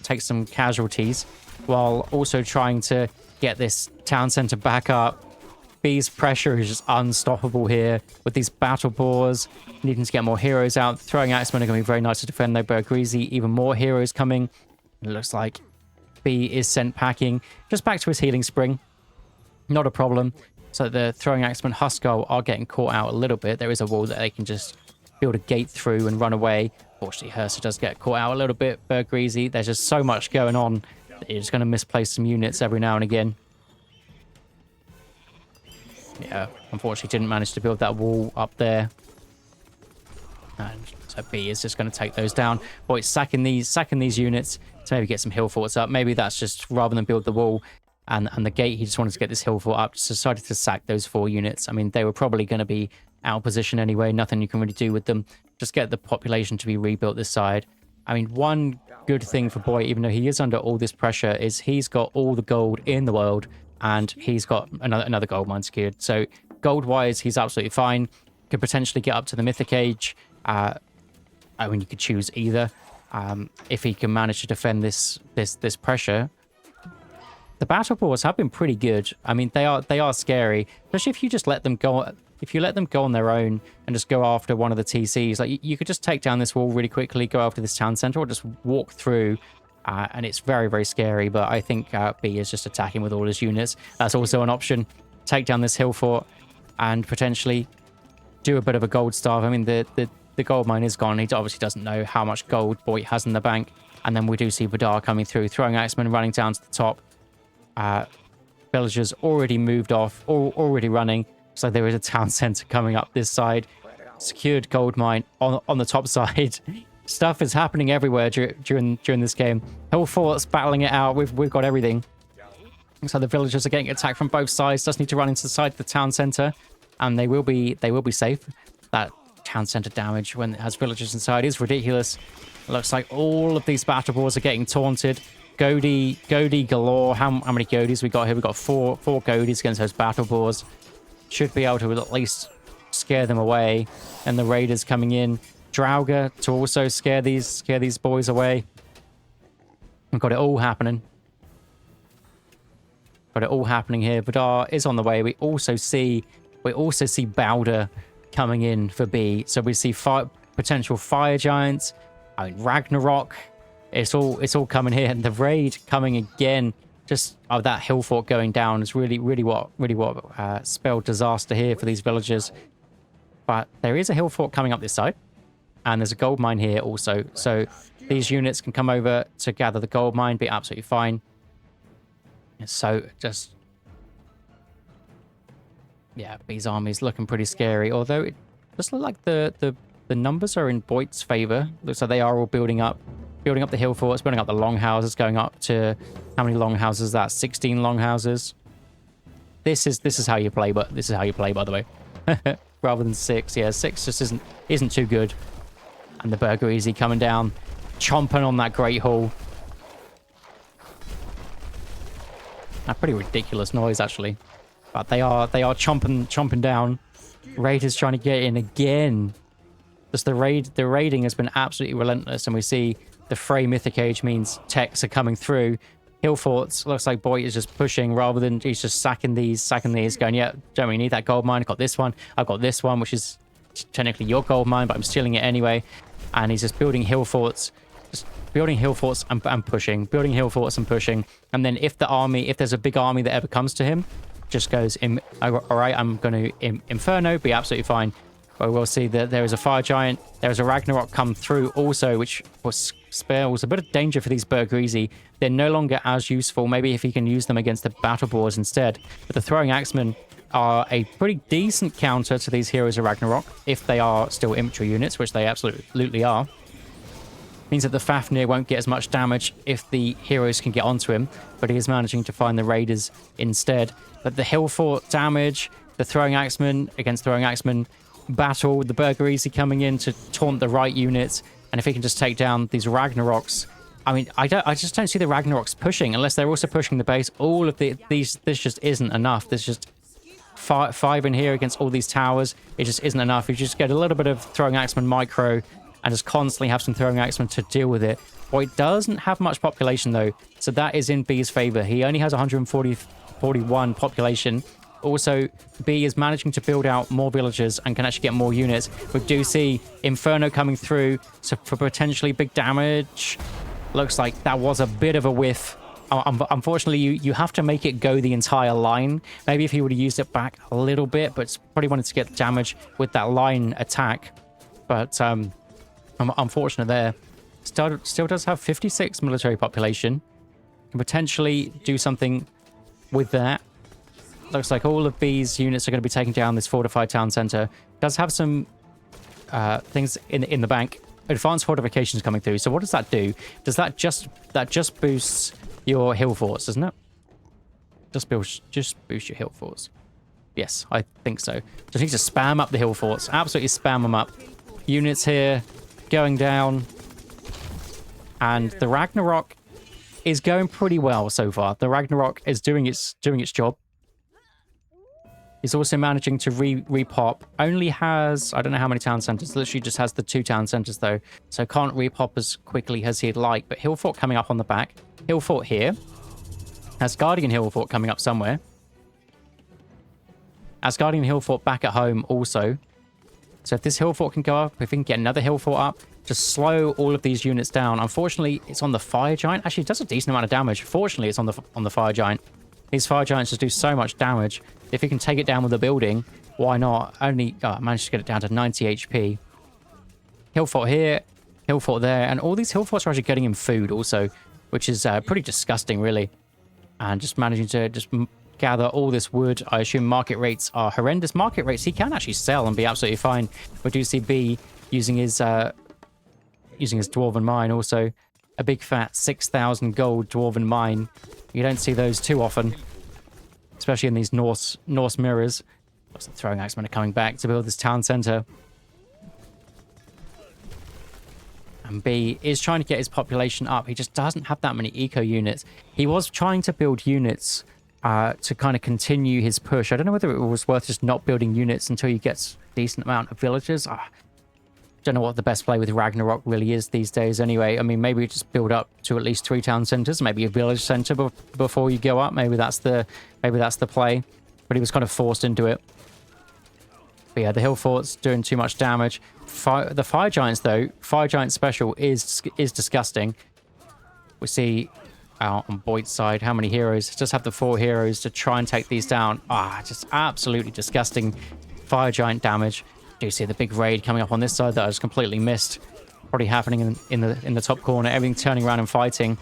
take some casualties, while also trying to get this town center back up. B's pressure is just unstoppable here with these battle boars, needing to get more heroes out. Throwing axemen are going to be very nice to defend though. Burgreasy, even more heroes coming. It looks like B is sent packing just back to his healing spring. Not a problem. So the throwing axemen Huskell are getting caught out a little bit. There is a wall that they can just build a gate through and run away. Fortunately, Hersa does get caught out a little bit. Burgreasy, there's just so much going on that you're just going to misplace some units every now and again. Yeah, unfortunately didn't manage to build that wall up there. And so B is just going to take those down. Boy, sacking these units to maybe get some hill forts up. Maybe that's just, rather than build the wall and the gate, he just wanted to get this hill fort up, just decided to sack those 4 units. I mean, they were probably going to be out of position anyway. Nothing you can really do with them. Just get the population to be rebuilt this side. I mean, one good thing for Boit, even though he is under all this pressure, is he's got all the gold in the world, and he's got another gold mine secured. So gold-wise, he's absolutely fine. Could potentially get up to the Mythic Age. I mean, you could choose either. If he can manage to defend this pressure. The battle boars have been pretty good. I mean, they are scary, especially if you just let them go. If you let them go on their own and just go after one of the TCs, like you could just take down this wall really quickly, go after this town center, or just walk through, and it's very, very scary. But I think B is just attacking with all his units. That's also an option. Take down this hill fort and potentially do a bit of a gold starve. I mean, the gold mine is gone. He obviously doesn't know how much gold Boit has in the bank. And then we do see Vidar coming through, throwing axemen, running down to the top. Villagers already moved off, already running. So there is a town center coming up this side. Secured gold mine on the top side. Stuff is happening everywhere during this game. Hill forts battling it out. We've got everything. So the villagers are getting attacked from both sides. Just need to run into the side of the town center, and they will be safe. That town center damage when it has villagers inside is ridiculous. It looks like all of these battle boars are getting taunted. Goaty galore. How many goaties we got here? We got four goaties against those battle boars. Should be able to at least scare them away. And the raiders coming in. Draugr to also scare these boys away. We've got it all happening. Got it all happening here. Vidar is on the way. We also see Balder coming in for B. So we see potential fire giants. I mean, Ragnarok It's all coming here, and the raid coming again. Just that hill fort going down is really what spelled disaster here for these villagers. But there is a hill fort coming up this side, and there's a gold mine here also. So these units can come over to gather the gold mine, be absolutely fine. So just, yeah, these armies looking pretty scary. Although it does look like the numbers are in Boit's favor. Looks like they are all building up the hill forts, building up the longhouses, going up to how many longhouses is that? 16 longhouses. This is how you play, but this is how you play, by the way. Rather than 6. Yeah, 6 just isn't too good. And the Burger Easy coming down, chomping on that Great Hall. A pretty ridiculous noise, actually. But they are chomping down. Raiders trying to get in again. Just the raiding has been absolutely relentless, and we see the Frey Mythic Age means techs are coming through. Hill forts, looks like Boit is just pushing rather than he's just sacking these, going, yeah, don't really need that gold mine. I've got this one, which is technically your gold mine, but I'm stealing it anyway. And he's just building hill forts, and pushing, building hill forts and pushing. And then if there's a big army that ever comes to him, just goes, all right, I'm going to Inferno, be absolutely fine. But we'll see that there is a fire giant. There is a Ragnarok come through also, which spells a bit of danger for these Burger Easy. They're no longer as useful. Maybe if you can use them against the battle boars instead. But the throwing axemen are a pretty decent counter to these Heroes of Ragnarok, if they are still infantry units, which they absolutely are. Means that the Fafnir won't get as much damage if the heroes can get onto him, but he is managing to find the raiders instead. But the hill fort damage, the throwing axemen against throwing axemen battle, the Burger Easy coming in to taunt the right units, and if he can just take down these Ragnaroks. I mean, I just don't see the Ragnaroks pushing unless they're also pushing the base. All of this just isn't enough. There's just five in here against all these towers. It just isn't enough. You just get a little bit of throwing axemen micro and just constantly have some throwing axemen to deal with it. Boit doesn't have much population though, so that is in B's favor. He only has 141 population. Also, B is managing to build out more villagers and can actually get more units. We do see Inferno coming through, so for potentially big damage. Looks like that was a bit of a whiff. Unfortunately, you have to make it go the entire line. Maybe if he would have used it back a little bit, but probably wanted to get damage with that line attack. But unfortunate there. Still does have 56 military population. Can potentially do something with that. Looks like all of B's units are going to be taking down this fortified town center. Does have some things in the bank. Advanced fortifications coming through. So what does that do? Does that just boosts your hill forts, doesn't it? Just boost your hill forts. Yes, I think so. Just need to spam up the hill forts. Absolutely spam them up. Units here going down. And the Ragnarok is going pretty well so far. The Ragnarok is doing its job. He's also managing to repop. Only has, I don't know how many town centers. Literally just has the 2 town centers though. So can't repop as quickly as he'd like. But hill fort coming up on the back. Hill fort here. Asgardian hill fort coming up somewhere. Asgardian hill fort back at home also. So if this hill fort can go up, if we can get another hill fort up, just slow all of these units down. Unfortunately, it's on the fire giant. Actually, it does a decent amount of damage. Fortunately, it's on the fire giant. These fire giants just do so much damage. If he can take it down with a building, why not? Only managed to get it down to 90 HP. Hill fort here, hill fort there, and all these hill forts are actually getting him food also, which is pretty disgusting, really. And just managing to just gather all this wood. I assume market rates are horrendous. Market rates he can actually sell and be absolutely fine. We do see B using his dwarven mine also. A big fat 6,000 gold dwarven mine. You don't see those too often, especially in these Norse mirrors. Lots of throwing axemen are coming back to build this town center. And B is trying to get his population up. He just doesn't have that many eco units. He was trying to build units to kind of continue his push. I don't know whether it was worth just not building units until you get a decent amount of villagers. Don't know what the best play with Ragnarok really is these days anyway. I mean, maybe just build up to at least 3 town centers, maybe a village center before you go up. Maybe that's the play. But he was kind of forced into it. But yeah, the hill fort's doing too much damage. The fire giants though, fire giant special is disgusting. We see out on Boit's side how many heroes. Just have the 4 heroes to try and take these down. Just absolutely disgusting fire giant damage. Do you see the big raid coming up on this side that I just completely missed? Probably happening in the top corner. Everything turning around and fighting.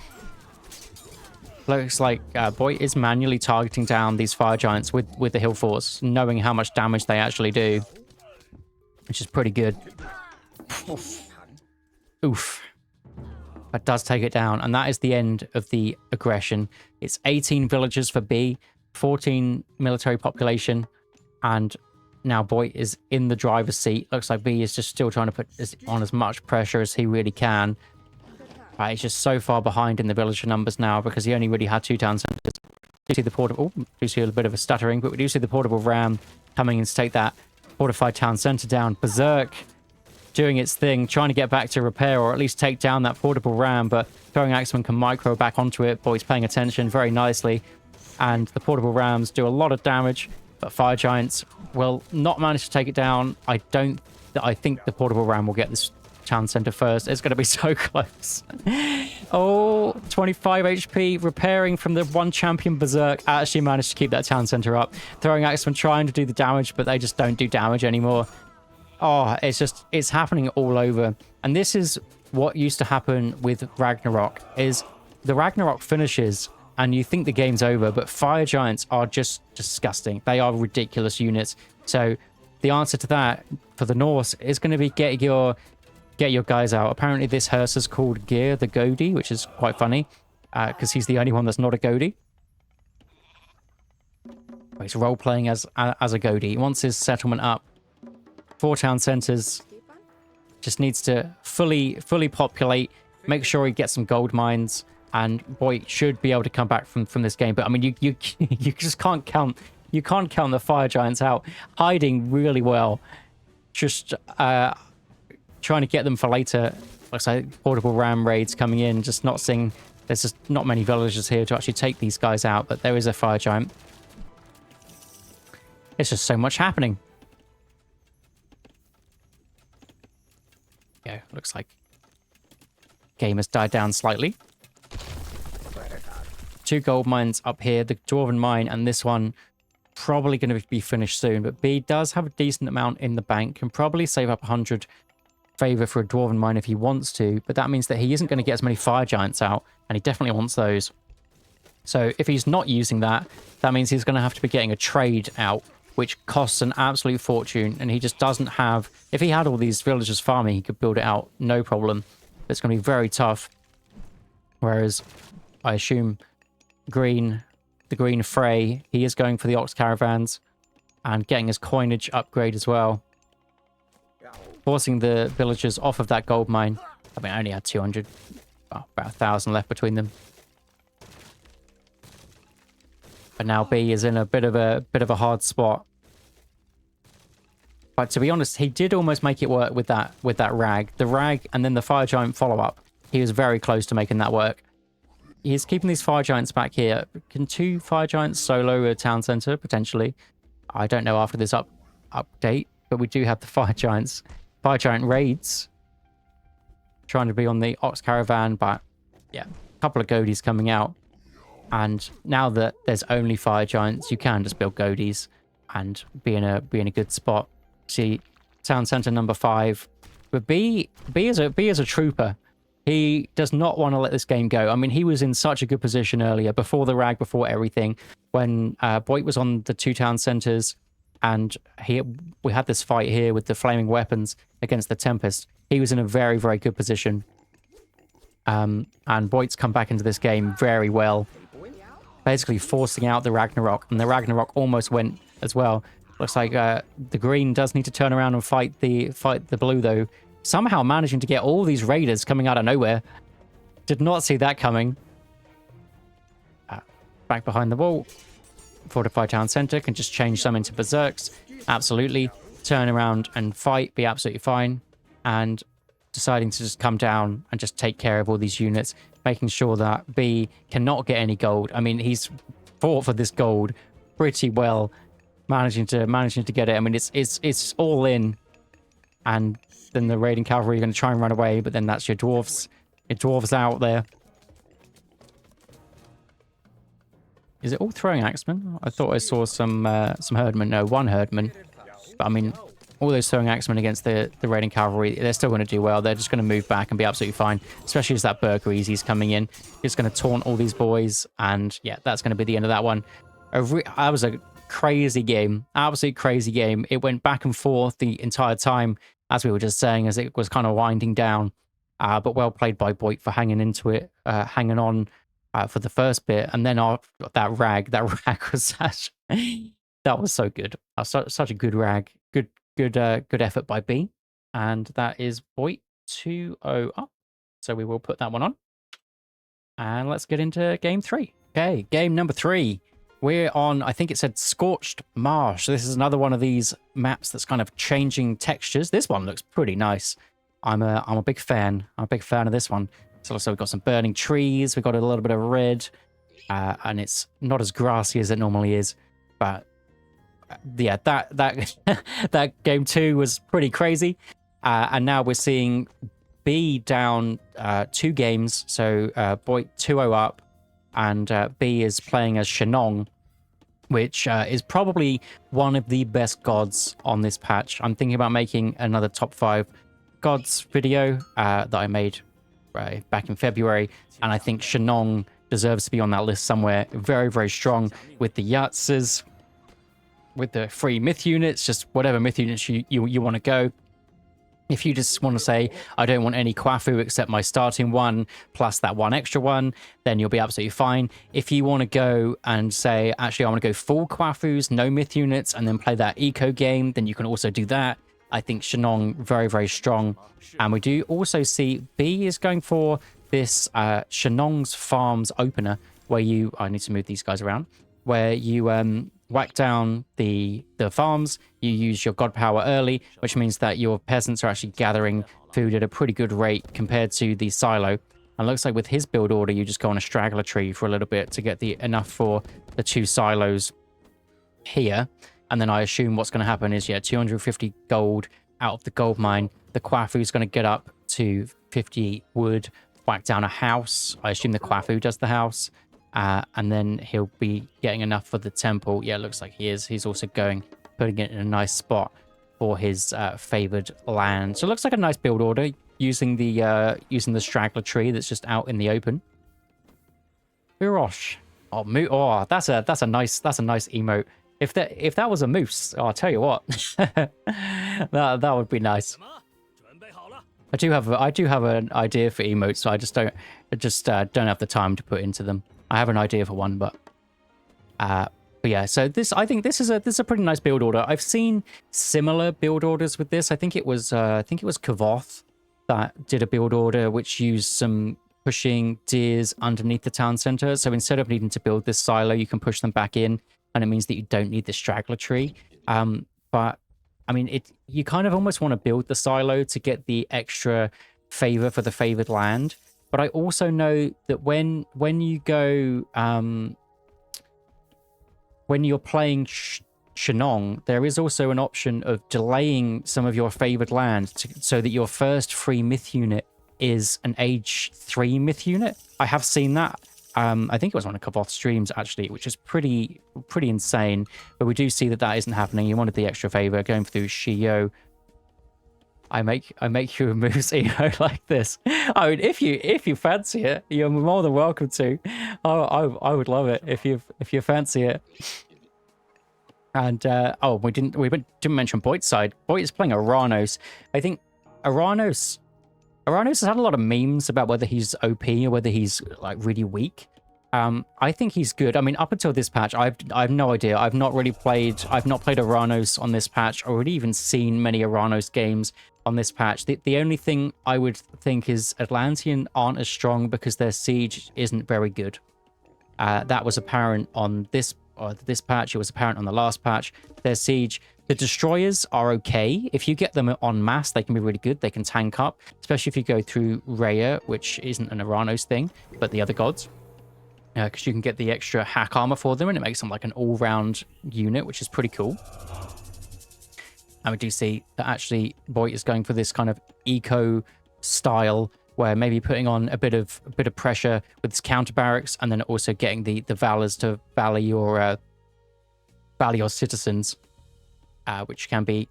Looks like Boit is manually targeting down these fire giants with the hill force, knowing how much damage they actually do, which is pretty good. Oof. That does take it down, and that is the end of the aggression. It's 18 villagers for B, 14 military population, and now Boit is in the driver's seat. Looks like B is just still trying to put on as much pressure as he really can. He's just so far behind in the villager numbers now because he only really had 2 town centers. Do see the portable? Oh, do see a bit of a stuttering, but we do see the portable ram coming in to take that fortified town center down. Berserk doing its thing, trying to get back to repair or at least take down that portable ram, but throwing axeman can micro back onto it. Boy's paying attention very nicely, and the portable rams do a lot of damage, but fire giants will not manage to take it down. I think the portable ram will get this town center first. It's going to be so close. Oh, 25 HP repairing from the 1 champion Berserk. Actually managed to keep that town center up. Throwing axeman trying to do the damage, but they just don't do damage anymore. Oh, it's happening all over. And this is what used to happen with Ragnarok, is the Ragnarok finishes and you think the game's over, but fire giants are just disgusting. They are ridiculous units. So the answer to that for the Norse is going to be get your guys out. Apparently this hearse is called Gear the Goatee, which is quite funny because he's the only one that's not a goatee. He's role-playing as a goatee. He wants his settlement up. 4 town centers. Just needs to fully populate. Make sure he gets some gold mines. And Boit should be able to come back from this game. But I mean, you just can't count. You can't count the fire giants out. Hiding really well. Just trying to get them for later. Looks like portable ram raids coming in. Just not seeing. There's just not many villagers here to actually take these guys out. But there is a fire giant. It's just so much happening. Yeah, looks like game has died down slightly. 2 gold mines up here, the dwarven mine and this one probably going to be finished soon, but B does have a decent amount in the bank, can probably save up 100 favor for a dwarven mine if he wants to, but that means that he isn't going to get as many fire giants out, and he definitely wants those. So if he's not using that, that means he's going to have to be getting a trade out, which costs an absolute fortune, and he just doesn't have... If he had all these villagers farming, he could build it out, no problem. But it's going to be very tough. Whereas, I assume, the green Frey, he is going for the ox caravans, and getting his coinage upgrade as well. Forcing the villagers off of that gold mine. I mean, I only had 200, well, about 1,000 left between them. But now B is in a bit of a hard spot. But to be honest, he did almost make it work with that rag. The rag and then the fire giant follow-up. He was very close to making that work. He's keeping these fire giants back here. Can 2 fire giants solo a town center? Potentially. I don't know after this update, but we do have the fire giants. Fire giant raids. Trying to be on the ox caravan, but yeah, a couple of goatees coming out. And now that there's only fire giants, you can just build goatees and be in a good spot. See, town center number 5. But B is a trooper. He does not want to let this game go. I mean, he was in such a good position earlier, before the rag, before everything, when Boit was on the 2 town centers, and we had this fight here with the flaming weapons against the Tempest. He was in a very, very good position. And Boit's come back into this game very well, basically forcing out the Ragnarok, and the Ragnarok almost went as well. Looks like the green does need to turn around and fight the blue, though. Somehow managing to get all these raiders coming out of nowhere. Did not see that coming. Back behind the wall. Fortified town center can just change some into berserks. Absolutely. Turn around and fight. Be absolutely fine. And deciding to just come down and just take care of all these units. Making sure that B cannot get any gold. I mean, he's fought for this gold pretty well. Managing to get it. I mean, it's all in. And then the raiding cavalry are going to try and run away, but then that's your dwarves. Your dwarves out there. Is it all throwing axemen? I thought I saw some herdmen. No, one herdman. But I mean, all those throwing axemen against the raiding cavalry, they're still going to do well. They're just going to move back and be absolutely fine. Especially as that Burgereezy's coming in. It's going to taunt all these boys. And yeah, that's going to be the end of that one. That was a crazy game. Absolutely crazy game. It went back and forth the entire time, as we were just saying, as it was kind of winding down. But well played by Boit for hanging into it, hanging on for the first bit. And then that rag was that was so good. Such a good rag. Good effort by B. And that is Boit 2-0 up. So we will put that one on. And let's get into game 3. Okay, game number 3. We're on, I think it said Scorched Marsh. This is another one of these maps that's kind of changing textures. This one looks pretty nice. I'm a big fan. I'm a big fan of this one. So we've got some burning trees. We've got a little bit of red. And it's not as grassy as it normally is. But yeah, that game 2 was pretty crazy. And now we're seeing B down 2 games. So Boit 2-0 up. And B is playing as Shenong, which is probably one of the best gods on this patch. I'm thinking about making another top 5 gods video that I made back in February, and I think Shenong deserves to be on that list somewhere. Very, very strong with the Yatzes, with the free myth units, just whatever myth units you want to go. If you just want to say, I don't want any Kwafu except my starting one, plus that one extra one, then you'll be absolutely fine. If you want to go and say, actually, I want to go full Kwafus, no myth units, and then play that eco game, then you can also do that. I think Shenong, very, very strong. And we do also see B is going for this Shenong's Farms opener, where you, I need to move these guys around, where you whack down the farms, you use your god power early, which means that your peasants are actually gathering food at a pretty good rate compared to the silo. And it looks like with his build order, you just go on a straggler tree for a little bit to get the enough for the 2 silos here. And then I assume what's going to happen is, yeah, 250 gold out of the gold mine. The Kwafu is going to get up to 50 wood, whack down a house. I assume the Kwafu does the house. And then he'll be getting enough for the temple. Yeah, it looks like he is. He's also putting it in a nice spot for his favored land. So it looks like a nice build order using the straggler tree that's just out in the open. Birosh. Oh, that's a nice emote. If that was a moose, I'll tell you what, that would be nice. I do have an idea for emotes, so I just don't have the time to put into them. I have an idea for one, but yeah. So I think this is a pretty nice build order. I've seen similar build orders with this. I think it was Kavoth that did a build order which used some pushing deers underneath the town center. So instead of needing to build this silo, you can push them back in, and it means that you don't need the straggler tree. But I mean, you kind of almost want to build the silo to get the extra favor for the favored land. But I also know that when you go, when you're playing Shenong, there is also an option of delaying some of your favored land so that your first free myth unit is an age 3 myth unit. I have seen that. I think it was one of Kavoth's streams, actually, which is pretty insane. But we do see that isn't happening. You wanted the extra favor going through Shio. I make you a moose like this. I mean, if you fancy it, you're more than welcome to. I would love it if you fancy it. And we didn't mention Boit's side. Boit is playing Aranos. I think Aranos has had a lot of memes about whether he's OP or whether he's like really weak. I think he's good. I mean, up until this patch, I've no idea. I've not played Aranos on this patch, or really even seen many Aranos games on this patch. The only thing I would think is Atlantean aren't as strong because their siege isn't very good. That was apparent on this patch. It was apparent on the last patch. Their siege, the destroyers are okay. If you get them en masse, they can be really good. They can tank up, especially if you go through Rhea, which isn't an Aranos thing, but the other gods. Because you can get the extra hack armor for them, and it makes them like an all-round unit, which is pretty cool. And we do see that actually Boit is going for this kind of eco style where maybe putting on a bit of pressure with his counter barracks, and then also getting the valors to valley your citizens, which can be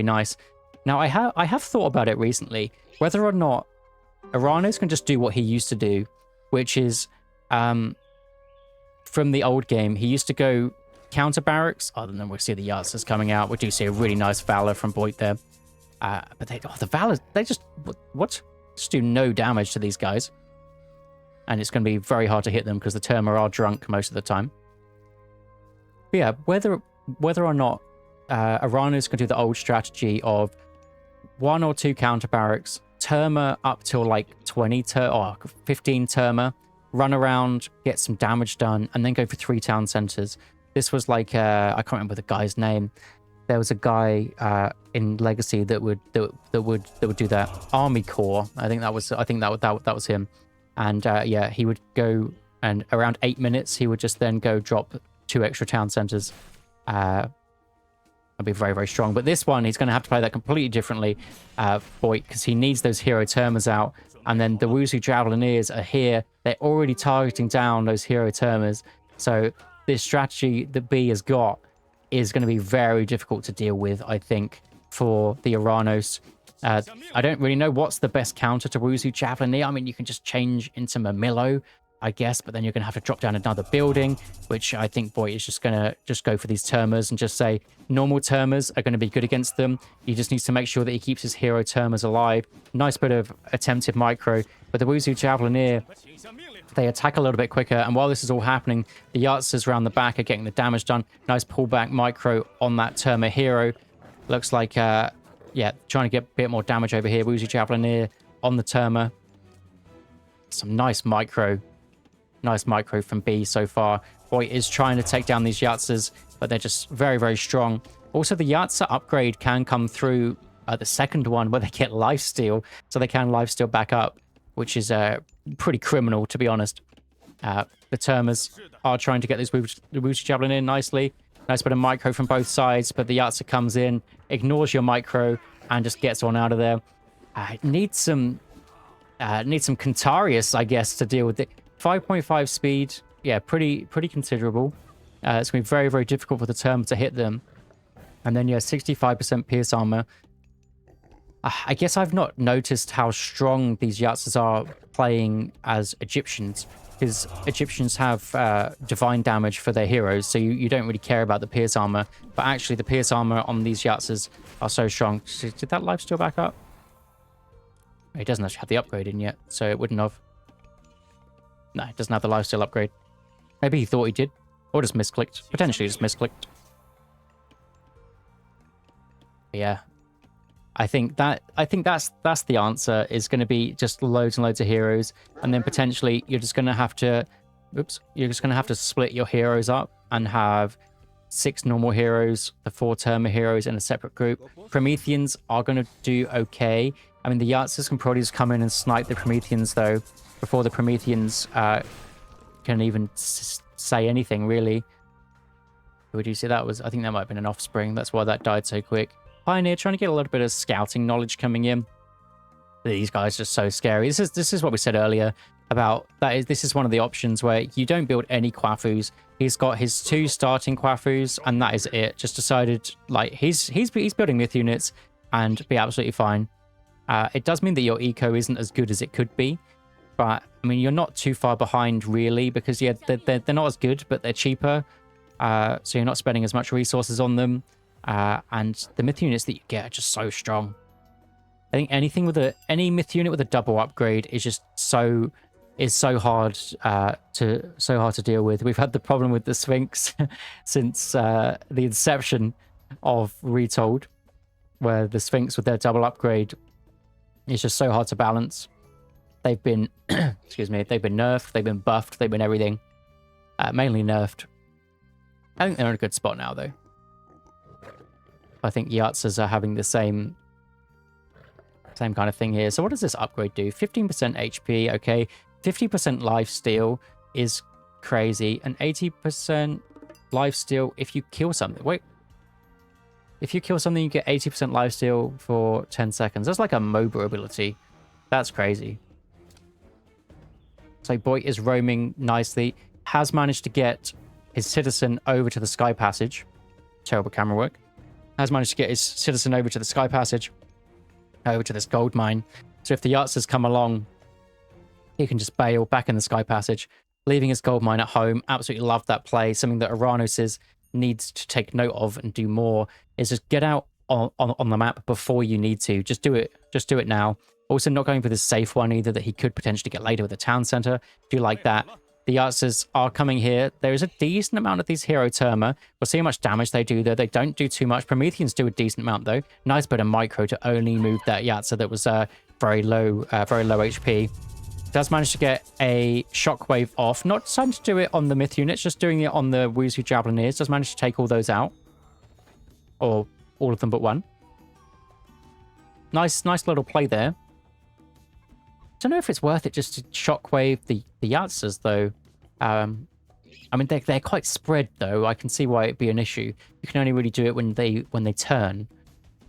nice. Now I have thought about it recently whether or not Aranos can just do what he used to do, which is from the old game he used to go counter barracks. Other than we see the Yatsas coming out, we do see a really nice valor from Boit there. But the valors, they just just do no damage to these guys, and it's going to be very hard to hit them because the Terma are drunk most of the time. But yeah, whether or not Aranos can do the old strategy of 1 or 2 counter barracks, Terma up till like 15 Terma, run around, get some damage done, and then go for 3 town centers. This was like I can't remember the guy's name. There was a guy in Legacy that would do that. Army Corps. I think that was him. And yeah, he would go, and around 8 minutes he would just then go drop 2 extra town centers. That'd be very, very strong. But this one, he's going to have to play that completely differently, Boit, because he needs those hero Termas out. And then the Wuzu Javelineers are here. They're already targeting down those hero Termas. So this strategy that B has got is going to be very difficult to deal with, I think, for the Aranos. I don't really know what's the best counter to Wuzu Javelineer. I mean, you can just change into Mamillo, I guess, but then you're going to have to drop down another building, which I think Boit is just going to go for these Termas and just say normal Termas are going to be good against them. He just needs to make sure that he keeps his hero Termas alive. Nice bit of attempted micro, but the Wuzu Javelineer, they attack a little bit quicker, and while this is all happening, the Yatsas around the back are getting the damage done. Nice pullback micro on that Terma hero. Looks like, yeah, trying to get a bit more damage over here. Wuzu Javelineer on the Terma. Some nice micro from B so far. Boit is trying to take down these Yatsas, but they're just very, very strong. Also, the Yatsa upgrade can come through the second one where they get lifesteal, so they can lifesteal back up, which is pretty criminal, to be honest. The Termas are trying to get this Wuzu Javelin in nicely. Nice bit of micro from both sides, but the Yatsa comes in, ignores your micro, and just gets on out of there. Needs some Cantarius, I guess, to deal with it. 5.5 speed, yeah, pretty considerable. It's going to be very, very difficult for the Terma to hit them. And then, yeah, 65% pierce armor. I guess I've not noticed how strong these Yatsas are playing as Egyptians, because Egyptians have divine damage for their heroes, so you don't really care about the pierce armor. But actually, the pierce armor on these Yatsas are so strong. Did that life still back up? It doesn't actually have the upgrade in yet, so it wouldn't have. No, it doesn't have the lifesteal upgrade. Maybe he thought he did. Or just misclicked. Potentially just misclicked. Yeah. I think that's the answer, is going to be just loads and loads of heroes. And then potentially you're just going to have to... Oops. You're just going to have to split your heroes up and have 6 normal heroes, the 4 Terma heroes in a separate group. Prometheans are going to do okay. I mean, the Yatsas can probably just come in and snipe the Prometheans, though, before the Prometheans can even say anything, really. Would you see that was... I think that might have been an offspring. That's why that died so quick. Pioneer trying to get a little bit of scouting knowledge coming in. These guys are so scary. This is what we said earlier about that. This is one of the options where you don't build any Quafus. He's got his 2 starting Quafus, and that is it. Just decided, like, he's building myth units and be absolutely fine. It does mean that your eco isn't as good as it could be, but I mean, you're not too far behind, really, because yeah, they're not as good, but they're cheaper. So you're not spending as much resources on them. And the myth units that you get are just so strong. I think any myth unit with a double upgrade is just so hard to deal with. We've had the problem with the Sphinx since the inception of Retold, where the Sphinx with their double upgrade is just so hard to balance. They've been excuse me, they've been nerfed, they've been buffed, they've been everything. Mainly nerfed. I think they're in a good spot now, though. I think Yatsas are having the same kind of thing here. So what does this upgrade do? 15% HP, okay. 50% lifesteal is crazy. And 80% lifesteal if you kill something. Wait. If you kill something, you get 80% lifesteal for 10 seconds. That's like a MOBA ability. That's crazy. So Boit is roaming nicely. Has managed to get his citizen over to the Sky Passage. Terrible camera work. Has managed to get his citizen over to the Sky Passage. Over to this gold mine. So if the Yahtzees come along, he can just bail back in the Sky Passage, leaving his gold mine at home. Absolutely love that play. Something that Aranos needs to take note of and do more is just get out on the map before you need to. Just do it. Just do it now. Also not going for the safe one either that he could potentially get later with the town center. Do you like that? The Yahtzees are coming here. There is a decent amount of these Hero Terma. We'll see how much damage they do there. They don't do too much. Prometheans do a decent amount though. Nice bit of micro to only move that Yahtze that was very low HP. Does manage to get a shockwave off. Not deciding to do it on the myth units, just doing it on the Wuzu Javeliniers. Does manage to take all those out. Or all of them but one. Nice little play there. Don't know if it's worth it just to shockwave the Yahtzees though. I mean they're quite spread though. I can see why it'd be an issue. You can only really do it when they turn.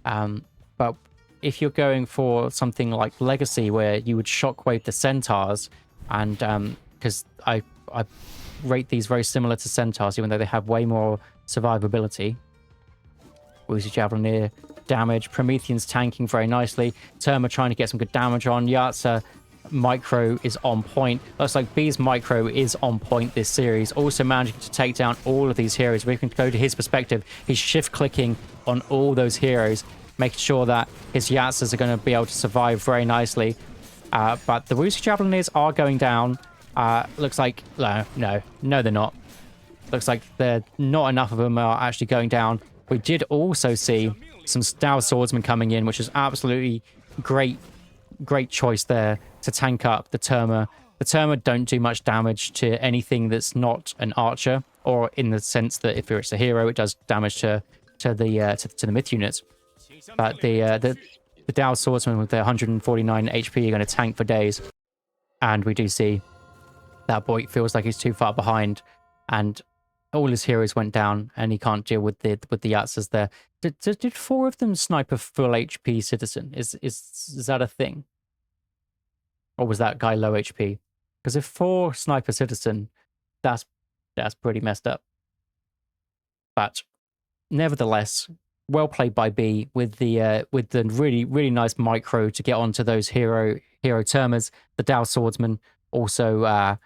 But if you're going for something like Legacy where you would shockwave the Centaurs, and because I rate these very similar to Centaurs, even though they have way more survivability. Wuzu Javelineer damage. Prometheans tanking very nicely. Terma trying to get some good damage on. Yahtze micro is on point. Looks like B's micro is on point this series. Also managing to take down all of these heroes. We can go to his perspective. He's shift clicking on all those heroes, making sure that his Yahtzees are going to be able to survive very nicely. But the Wuzu Javelineers are going down. Looks like... No, they're not. Looks like not enough of them are actually going down. We did also see some Dow Swordsmen coming in, which is absolutely great choice there to tank up the Terma. The Terma don't do much damage to anything that's not an archer, or in the sense that if it's a hero, it does damage to the myth units. But the Dow Swordsmen with their 149 HP are going to tank for days. And we do see that Boit feels like he's too far behind, and all his heroes went down, and he can't deal with the Yahtzees there. Did 4 of them snipe a full HP citizen? Is that a thing? Or was that guy low HP? Because if 4 snipe a citizen, that's pretty messed up. But nevertheless, well played by B with the really nice micro to get onto those hero termers. The Dow Swordsman also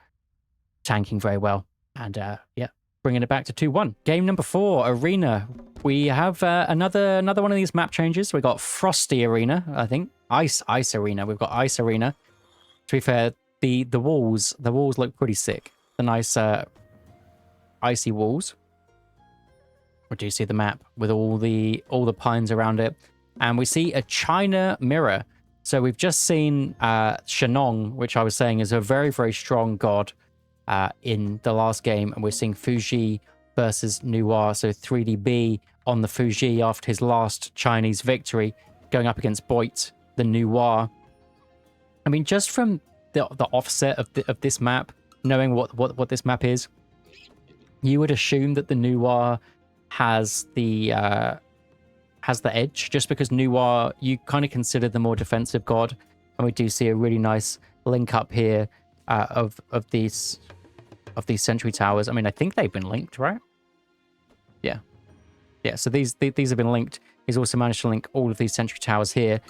tanking very well, and yeah, bringing it back to 2-1. Game number 4, Arena. We have another one of these map changes. We got Frosty Arena, I think. Ice Arena. We've got Ice Arena. To be fair, the walls look pretty sick. The nice icy walls. We do see the map with all the pines around it, and we see a China mirror. So we've just seen Shenong, which I was saying is a very, very strong god in the last game, and we're seeing Fuji versus Noir. So 3DB on the Fuji after his last Chinese victory, going up against Boit, the Noir. I mean, just from the offset of this map, knowing what this map is, you would assume that the Noir has the edge, just because Noir, you kind of consider the more defensive god, and we do see a really nice link up here of these sentry towers. I mean, I think they've been linked, right? Yeah. So these have been linked. He's also managed to link all of these sentry towers here.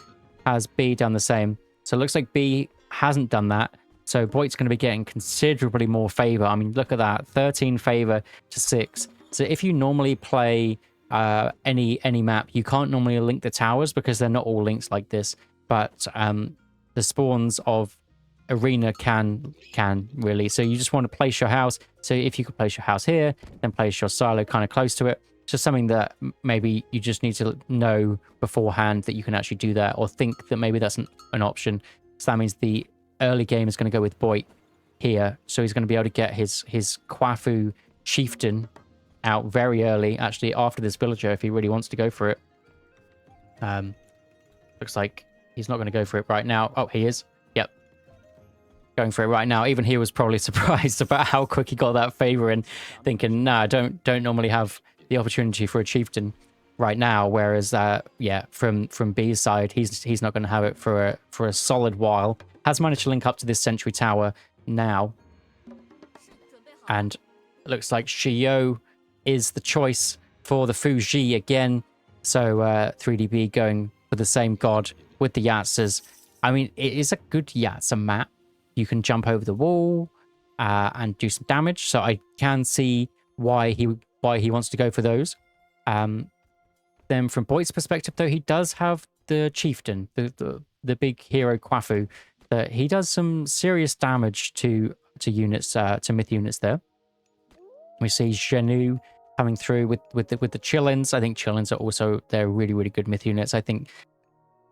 Has B done the same? So it looks like B hasn't done that. So Boit's going to be getting considerably more favor. I mean, look at that, 13 favor to 6. So if you normally play any map, you can't normally link the towers because they're not all links like this. But the spawns of Arena can really. So you just want to place your house. So if you could place your house here, then place your silo kind of close to it. It's just something that maybe you just need to know beforehand that you can actually do that, or think that maybe that's an option. So that means the early game is going to go with Boit here. So he's going to be able to get his Kwafu chieftain out very early, actually after this villager, if he really wants to go for it. Looks like he's not going to go for it right now. Oh, he is. Yep. Going for it right now. Even he was probably surprised about how quick he got that favor, and thinking, nah, don't normally have the opportunity for a chieftain. right now. Whereas, yeah, from B's side, he's not going to have it for a solid while. Has managed to link up to this Sentry Tower now. And it looks like Shio is the choice for the Fuji again. So 3DB going for the same god with the Yatsas. I mean, it is a good Yatsa map. You can jump over the wall and do some damage. So I can see why he wants to go for those. Then from Boit's perspective, though, he does have the Chieftain, the big hero Kwafu. That he does some serious damage to units, to myth units there. We see Zhenu coming through with the Chillins. I think Chillins are also, they're really, really good myth units. I think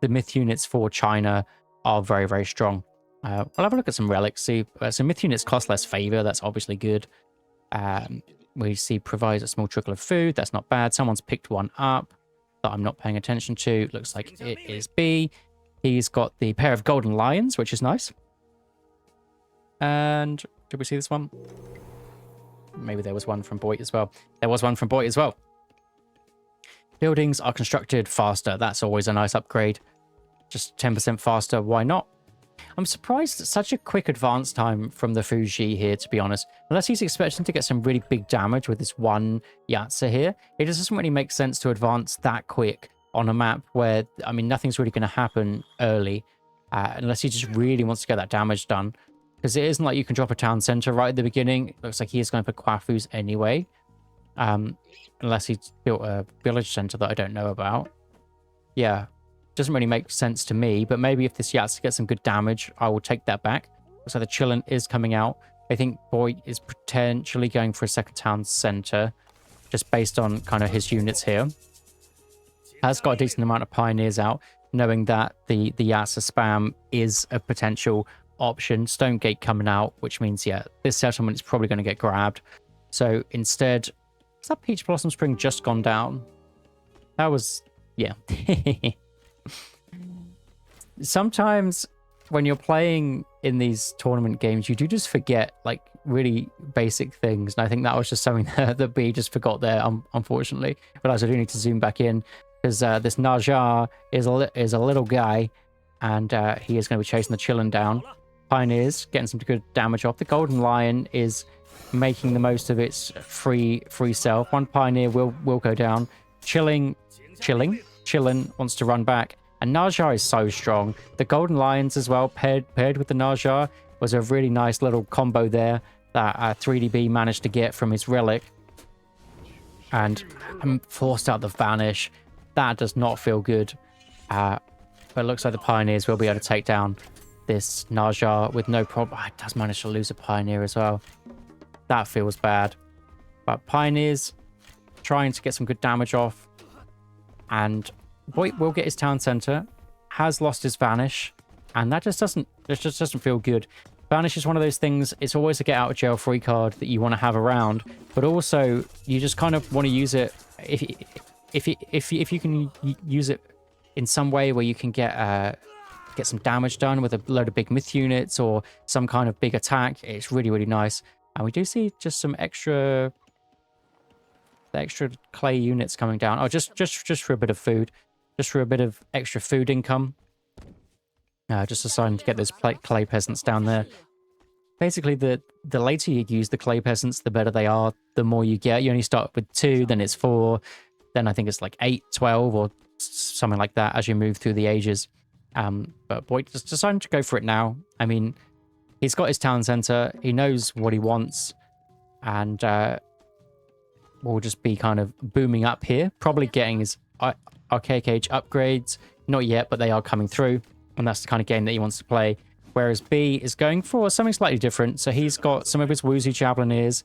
the myth units for China are very, very strong. We'll have a look at some relics. See, so myth units cost less favor. That's obviously good. We see provides a small trickle of food. That's not bad. Someone's picked one up that I'm not paying attention to. Looks like it is B. He's got the pair of golden lions, which is nice. And did we see this one? Maybe there was one from Boit as well. There was one from Boit as well. Buildings are constructed faster. That's always a nice upgrade. Just 10% faster. Why not? I'm surprised at such a quick advance time from the Fuji here, to be honest. Unless he's expecting to get some really big damage with this one Yatsa here. It just doesn't really make sense to advance that quick on a map where, I mean, nothing's really going to happen early. Unless he just really wants to get that damage done. Because it isn't like you can drop a town center right at the beginning. It looks like he is going to put Kwafus anyway. Unless he's built a village center that I don't know about. Yeah. Doesn't really make sense to me. But maybe if this Yatsa gets some good damage, I will take that back. So the Chillin is coming out. I think Boit is potentially going for a second town center. Just based on kind of his units here. Has got a decent amount of pioneers out. Knowing that the Yatsa spam is a potential option. Stonegate coming out, which means, yeah, this settlement is probably going to get grabbed. So instead, has that Peach Blossom Spring just gone down? That was, yeah. Sometimes when you're playing in these tournament games, you do just forget like really basic things. And I think that was just something that B just forgot there, unfortunately. But I do need to zoom back in because this Naja is a little guy and he is going to be chasing the Chillin down. Pioneers getting some good damage off. The Golden Lion is making the most of its free self. One Pioneer will go down. Chillin wants to run back. And Naja is so strong. The Golden Lions as well, paired with the Naja, was a really nice little combo there that 3DB managed to get from his relic. And forced out the Vanish. That does not feel good. But it looks like the Pioneers will be able to take down this Naja with no problem. It does manage to lose a Pioneer as well. That feels bad. But Pioneers trying to get some good damage off. And Boit will get his town center. Has lost his Vanish. And that just doesn't feel good. Vanish is one of those things, it's always a get out of jail free card that you want to have around. But also, you just kind of want to use it if you can use it in some way where you can get some damage done with a load of big myth units or some kind of big attack. It's really, really nice. And we do see just some extra clay units coming down. Oh, just for a bit of food. Just for a bit of extra food income. Just deciding to get those clay peasants down there. Basically, the later you use the clay peasants, the better they are, the more you get. You only start with 2, then it's 4, then I think it's like 8, 12, or something like that as you move through the ages. But Boit just deciding to go for it now. I mean, he's got his town center. He knows what he wants. And we'll just be kind of booming up here. Probably getting his Archaic Age upgrades. Not yet, but they are coming through. And that's the kind of game that he wants to play. Whereas B is going for something slightly different. So he's got some of his Woozy Javeliniers.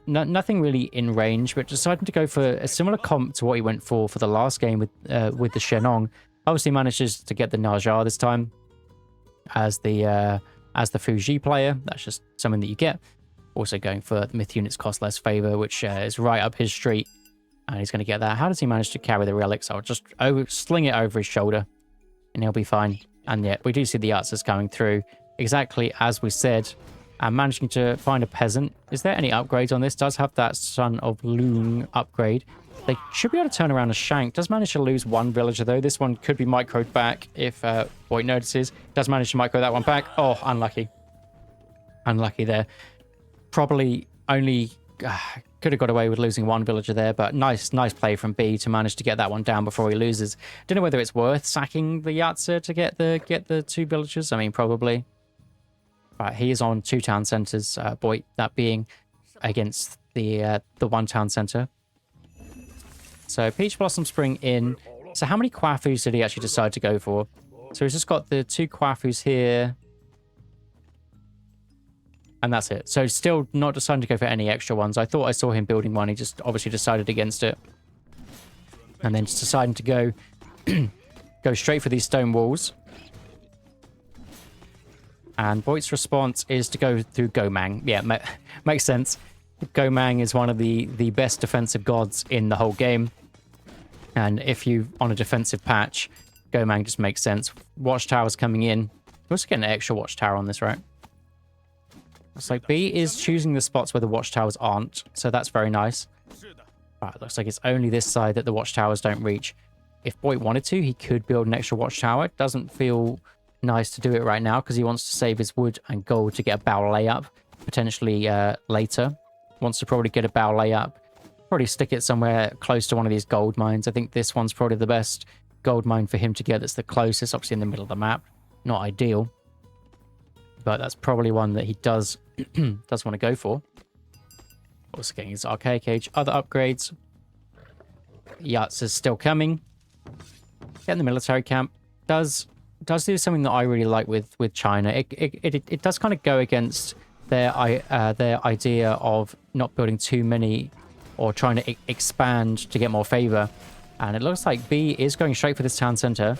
Nothing really in range, but deciding to go for a similar comp to what he went for the last game with the Shenong. Obviously manages to get the Naja this time as the Fuji player. That's just something that you get. Also going for myth units cost less favor, which is right up his street. And he's going to get that. How does he manage to carry the relics? I'll just sling it over his shoulder and he'll be fine. And yet we do see the Yatsas coming through exactly as we said. and managing to find a peasant. Is there any upgrades on this? Does have that Son of Loon upgrade. They should be able to turn around a shank. Does manage to lose one villager, though. This one could be microed back if Boit notices. Does manage to micro that one back. Oh, unlucky. Unlucky there. Probably only... could have got away with losing one villager there, but nice play from B to manage to get that one down before he loses. Don't know whether it's worth sacking the Yatza to get the 2 villagers. I mean, probably. Right, he is on 2 town centers, Boit, that being against the 1 town center. So Peach Blossom Spring in. So how many Quafus did he actually decide to go for? So he's just got the 2 Quafus here. And that's it. So still not deciding to go for any extra ones. I thought I saw him building one. He just obviously decided against it. And then just deciding to go go straight for these stone walls. And Boit's response is to go through Gomang. Yeah, makes sense. Gomang is one of the best defensive gods in the whole game. And if you on a defensive patch, Gomang just makes sense. Watchtower's coming in. We're also getting an extra watchtower on this, right? Looks like B is choosing the spots where the watchtowers aren't, so that's very nice. Right, it looks like it's only this side that the watchtowers don't reach. If Boit wanted to, he could build an extra watchtower. Doesn't feel nice to do it right now because he wants to save his wood and gold to get a bow layup, potentially later. Wants to probably get a bow layup. Probably stick it somewhere close to one of these gold mines. I think this one's probably the best gold mine for him to get that's the closest, obviously in the middle of the map. Not ideal. But that's probably one that he does want to go for. Also getting his archaic cage. Other upgrades. Yats is still coming. Getting the military camp. Does do something that I really like with China. It does kind of go against their idea of not building too many or trying to expand to get more favor. And it looks like B is going straight for this town center,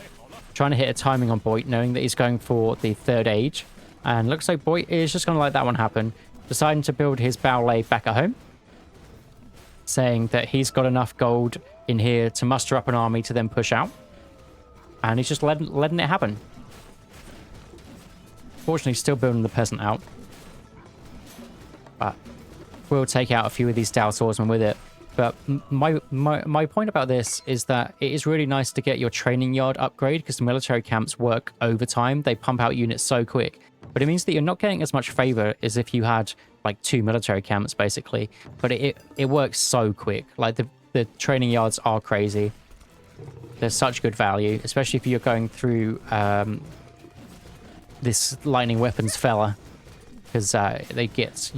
trying to hit a timing on Boit, knowing that he's going for the 3rd age. And looks like Boit is just going to let that one happen. Deciding to build his Baolei back at home. Saying that he's got enough gold in here to muster up an army to then push out. And he's just letting it happen. Fortunately, still building the peasant out. But we'll take out a few of these Dao swordsmen with it. But my point about this is that it is really nice to get your training yard upgrade because the military camps work overtime. They pump out units so quick. But it means that you're not getting as much favor as if you had like 2 military camps, basically. But it works so quick. Like the training yards are crazy. There's such good value, especially if you're going through this lightning weapons fella. Because you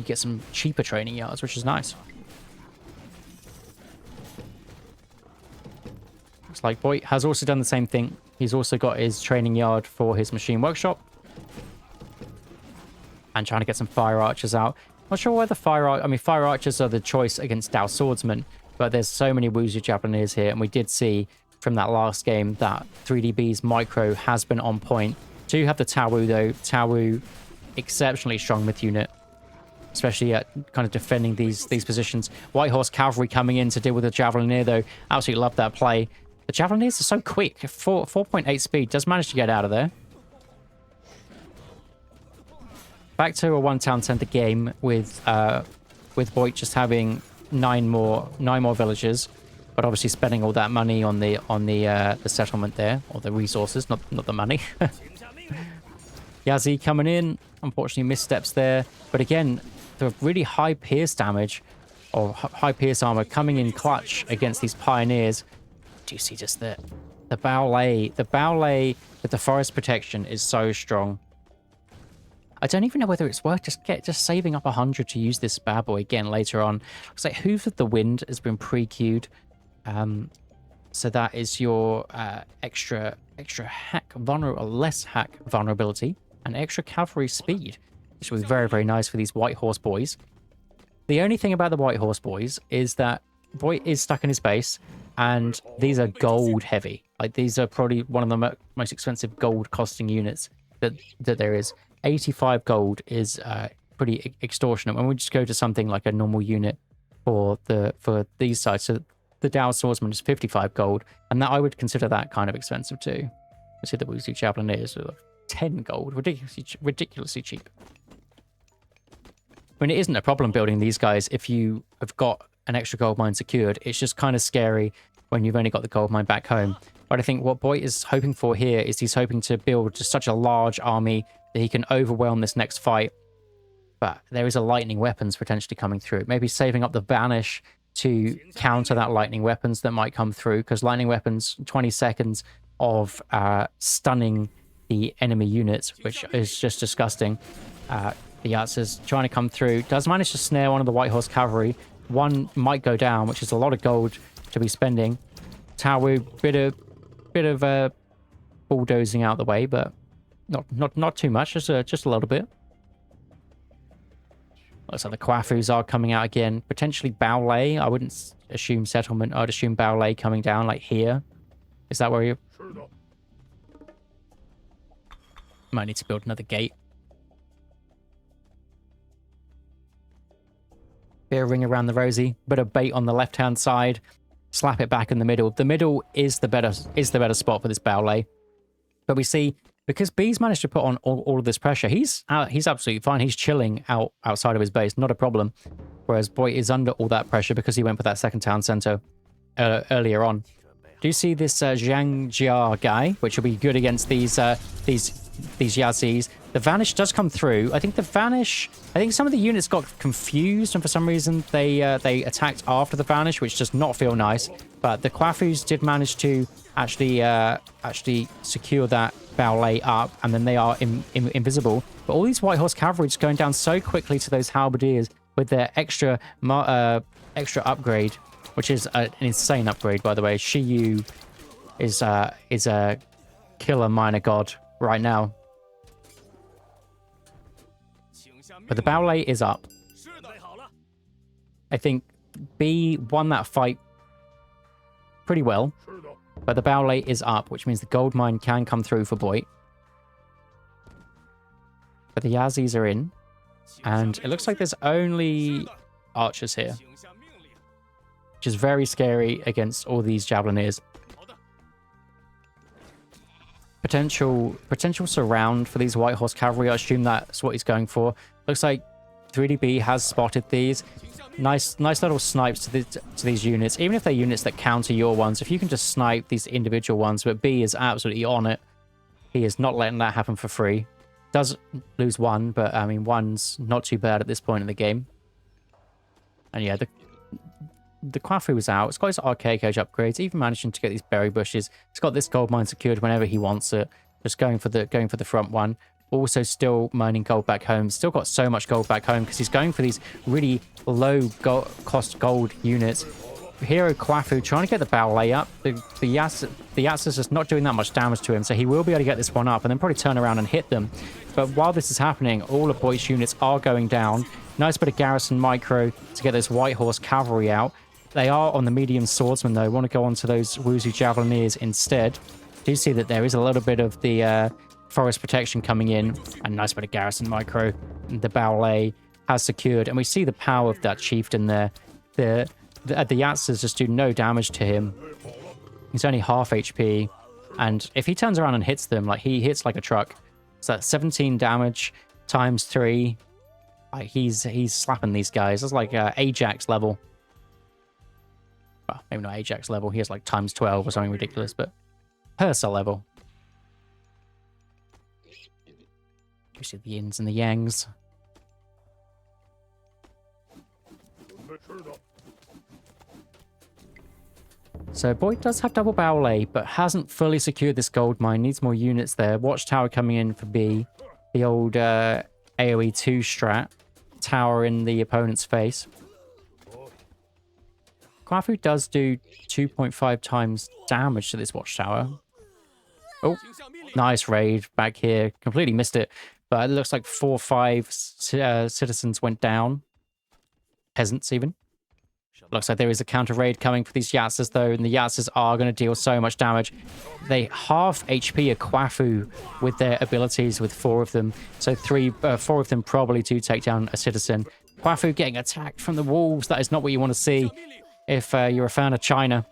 get some cheaper training yards, which is nice. Looks like Boit has also done the same thing. He's also got his training yard for his machine workshop. And trying to get some fire archers out. Not sure why the fire archers are the choice against Dao swordsmen. But there's so many Wuzu Japanese here. And we did see from that last game that 3DB's micro has been on point. Do have the Taowu though. Taowu, exceptionally strong myth unit. Especially at kind of defending these positions. White Horse Cavalry coming in to deal with the Javelineer though. Absolutely love that play. The Javelineers are so quick. 4.8 speed. Does manage to get out of there. Back to a 1 town center game with Boit just having 9 more villagers, but obviously spending all that money on the settlement there, or the resources, not the money. Yazzie coming in, unfortunately missteps there, but again the really high pierce damage or high pierce armor coming in clutch against these pioneers. Do you see just the Baolei with the forest protection is so strong. I don't even know whether it's worth just saving up 100 to use this bad boy again later on. Looks like Hoof of the Wind has been pre-queued. So that is your extra hack or less hack vulnerability and extra cavalry speed, which was very, very nice for these White Horse boys. The only thing about the White Horse boys is that Boit is stuck in his base and these are gold heavy. Like these are probably one of the most expensive gold costing units that there is. 85 gold is pretty extortionate. When we just go to something like a normal unit for these sides, so the Dao Swordsman is 55 gold, and that I would consider that kind of expensive too. I see the Wuzu Javelineers with 10 gold, ridiculously cheap. I mean, it isn't a problem building these guys if you have got an extra gold mine secured. It's just kind of scary when you've only got the gold mine back home. But I think what Boit is hoping for here is he's hoping to build just such a large army that he can overwhelm this next fight. But there is a lightning weapons potentially coming through. Maybe saving up the banish to counter that lightning weapons that might come through, because lightning weapons, 20 seconds of stunning the enemy units, which is just disgusting. The Yahtze's trying to come through, does manage to snare one of the White Horse Cavalry. One might go down, which is a lot of gold to be spending. Tawu, bit of bulldozing out the way, but not too much, just a little bit. Looks like the Quafus are coming out again. Potentially Baolei. I wouldn't assume settlement. I'd assume Baolei coming down like here. Is that where you... Might need to build another gate. Bit of ring around the rosy. Bit of bait on the left-hand side. Slap it back in the middle. The middle is the better spot for this Baolei. But we see... Because B's managed to put on all of this pressure, he's absolutely fine. He's chilling outside of his base, not a problem. Whereas Boit is under all that pressure because he went for that second town center earlier on. Do you see this Zhang Jia guy, which will be good against these Yazis? The Vanish does come through. I think some of the units got confused, and for some reason they attacked after the Vanish, which does not feel nice. But the Quafus did manage to actually secure that Baolei up, and then they are invisible. But all these White Horse Cavalry just going down so quickly to those Halberdiers with their extra upgrade, which is an insane upgrade, by the way. Shiyu is a killer minor god right now. But the Baolei is up. I think B won that fight pretty well. But the Baolei is up, which means the gold mine can come through for Boit. But the Yazis are in. And it looks like there's only archers here, which is very scary against all these Javelineers. Potential surround for these White Horse Cavalry. I assume that's what he's going for. Looks like 3DB has spotted these. Nice little snipes to these units. Even if they're units that counter your ones, if you can just snipe these individual ones. But B is absolutely on it. He is not letting that happen for free. Does lose one, but I mean, one's not too bad at this point in the game. And yeah, the Quafu is out. It's got his archaic age upgrades, even managing to get these berry bushes. It's got this gold mine secured whenever he wants it. Just going for the front one. Also still mining gold back home. Still got so much gold back home because he's going for these really low cost gold units. Hero Quafu trying to get the Baolei up. The Yahtze's just not doing that much damage to him, so he will be able to get this one up and then probably turn around and hit them. But while this is happening, all of Boit's units are going down. Nice bit of garrison micro to get those White Horse Cavalry out. They are on the medium swordsmen though. Want to go onto those Wuzu Javelineers instead. Do you see that there is a little bit of the forest protection coming in, and nice bit of garrison micro. The Baolei has secured, and we see the power of that chieftain there. The Yahtze's just do no damage to him. He's only half HP, and if he turns around and hits them, like he hits like a truck. So that's 17 damage times 3. Like he's slapping these guys. That's like Ajax level. Well, maybe not Ajax level. He has like times 12 or something ridiculous, but Persa level. You see the yins and the yangs. So Boit does have double Baolei, but hasn't fully secured this gold mine. Needs more units there. Watchtower coming in for B. The old AoE 2 strat. Tower in the opponent's face. Quafu does do 2.5 times damage to this watchtower. Oh, nice raid back here. Completely missed it. But it looks like 4 or 5 citizens went down. Peasants, even. Looks like there is a counter raid coming for these Yahtze's, though. And the Yahtze's are going to deal so much damage. They half HP a Quafu with their abilities with 4 of them. So 4 of them probably do take down a citizen. Quafu getting attacked from the walls. That is not what you want to see if you're a fan of China.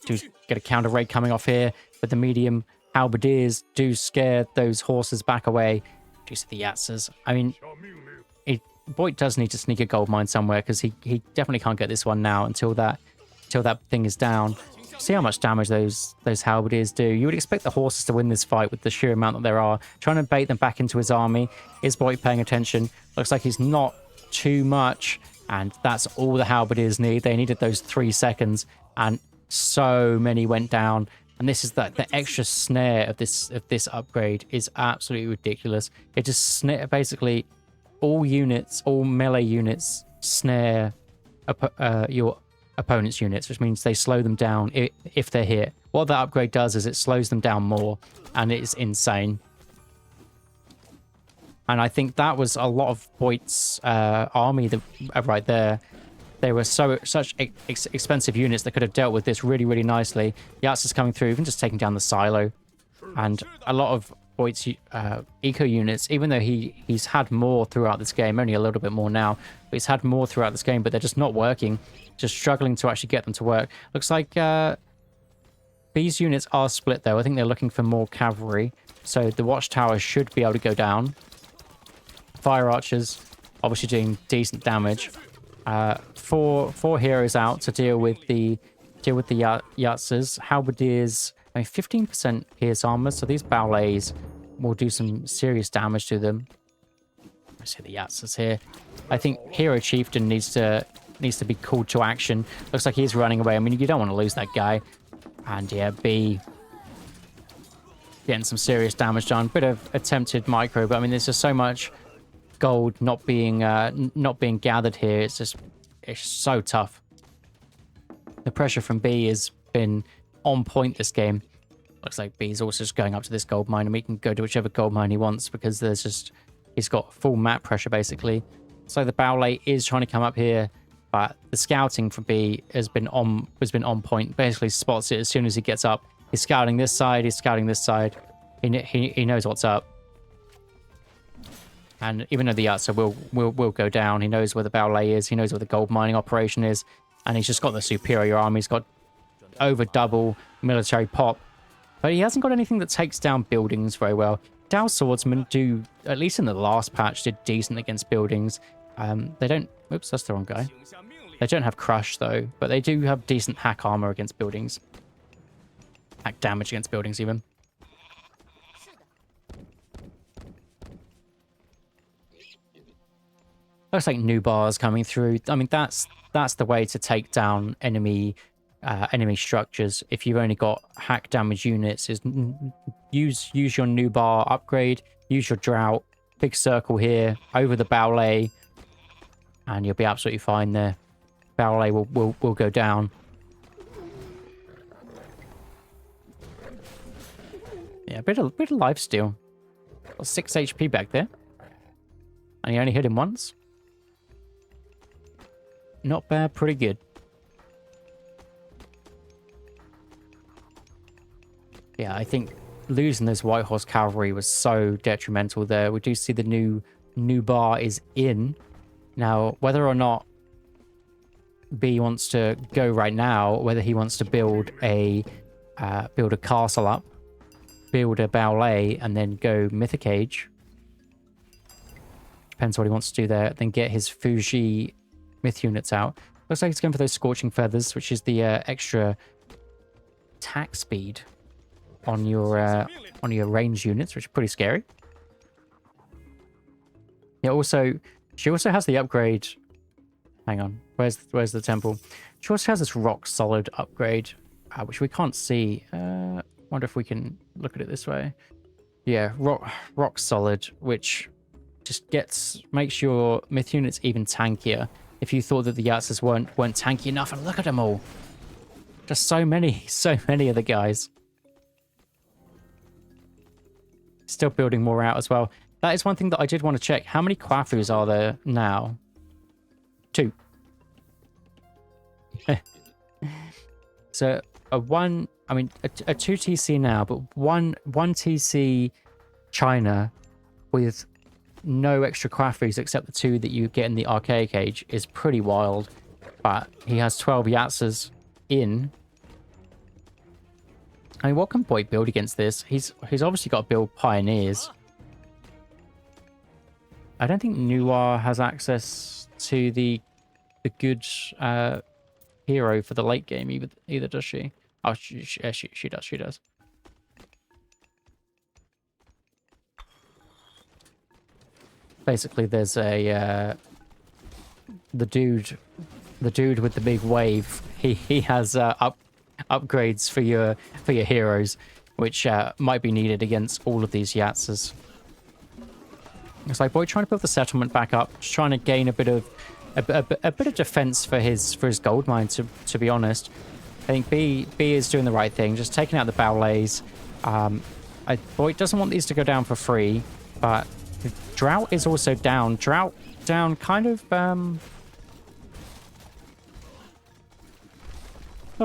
Do get a counter raid coming off here. But the medium halberdiers do scare those horses back away. Do you see the Yahtze's? I mean, Boit does need to sneak a gold mine somewhere because he definitely can't get this one now until that thing is down. See how much damage those halberdiers do. You would expect the horses to win this fight with the sheer amount that there are. Trying to bait them back into his army. Is Boit paying attention? Looks like he's not too much. And that's all the halberdiers need. They needed those 3 seconds. And so many went down. And this is the extra snare of this upgrade is absolutely ridiculous. It just basically all units, all melee units snare your opponent's units, which means they slow them down if they're hit. What that upgrade does is it slows them down more, and it's insane. And I think that was a lot of Boit's army right there. They were such expensive units that could have dealt with this really, really nicely. Yats is coming through, even just taking down the silo. And a lot of Boit's eco units, even though he's had more throughout this game, only a little bit more now, but he's had more throughout this game, but they're just not working. Just struggling to actually get them to work. Looks like these units are split, though. I think they're looking for more cavalry. So the watchtower should be able to go down. Fire archers, obviously doing decent damage. Four heroes out to deal with the Yatzers. Halberdiers, I mean, 15% pierce armor, so these Baulets will do some serious damage to them. I see the Yatzers here. I think Hero Chieftain needs to be called to action. Looks like he's running away. I mean, you don't want to lose that guy. And yeah, B getting some serious damage done. Bit of attempted micro, but I mean, there's just so much gold not being gathered here. It's so tough. The pressure from B has been on point this game. Looks like B is also just going up to this gold mine, and we can go to whichever gold mine he wants because he's got full map pressure basically. So the Bowlay is trying to come up here, but the scouting for B has been on point. Basically spots it as soon as he gets up. He's scouting this side. He's scouting this side. He knows what's up. And even though the Yatza will go down, he knows where the Bowlay is. He knows where the gold mining operation is, and he's just got the superior army. He's got over double military pop, but he hasn't got anything that takes down buildings very well. Dow swordsmen do, at least in the last patch, did decent against buildings. They don't. Oops, that's the wrong guy. They don't have crush though, but they do have decent hack armor against buildings. Hack damage against buildings even. Looks like new bars coming through. I mean, that's the way to take down enemy structures. If you've only got hack damage units, is use your new bar upgrade. Use your drought. Big circle here over the Bowlay, and you'll be absolutely fine there. Bowlay will go down. Yeah, a bit of life steal. Got 6 HP back there, and he only hit him once. Not bad, pretty good. Yeah, I think losing those White Horse Cavalry was so detrimental there. We do see the new bar is in. Now, whether or not B wants to go right now, whether he wants to build a castle up, build a Bowlay, and then go Mythic Age. Depends what he wants to do there. Then get his Fuji Myth units out. Looks like he's going for those Scorching Feathers, which is the extra attack speed on your range units, which is pretty scary. Yeah, she also has the upgrade. Hang on, where's the temple? She also has this rock solid upgrade, which we can't see. Wonder if we can look at it this way. Yeah, rock solid, which just makes your myth units even tankier. If you thought that the Yatzers weren't tanky enough, and look at them all. Just so many of the guys. Still building more out as well. That is one thing that I did want to check. How many Quafus are there now? 2. So a 2 TC now, but one TC China with no extra Quafus except the 2 that you get in the Archaic Age is pretty wild. But he has 12 Yatzers in. I mean, what can Boit build against this? He's obviously got to build Pioneers. I don't think Noir has access to the good hero for the late game either, does she? Oh, she does. She does. Basically, there's a the dude with the big wave. He has upgrades for your heroes, which might be needed against all of these Yatzers. It's like Boit trying to build the settlement back up, just trying to gain a bit of defense for his gold mine. To be honest, I think B is doing the right thing, just taking out the bowlays. Boit doesn't want these to go down for free, but the drought is also down. Drought down, kind of. Not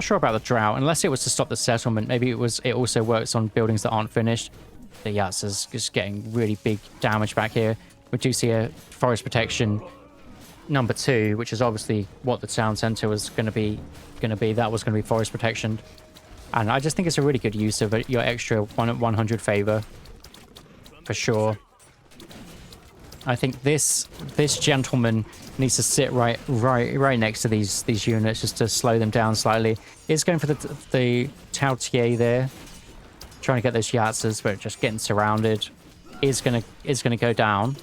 sure about the drought, unless it was to stop the settlement. Maybe it also works on buildings that aren't finished. The Yats is just getting really big damage back here. We do see a forest protection number 2, which is obviously what the town center was going to be. That was going to be forest protection, and I just think it's a really good use of your extra 100 favor for sure. I think this gentleman needs to sit right next to these units just to slow them down slightly. Is going for the Tautier there, trying to get those Yatzers, but just getting surrounded. Is gonna go down.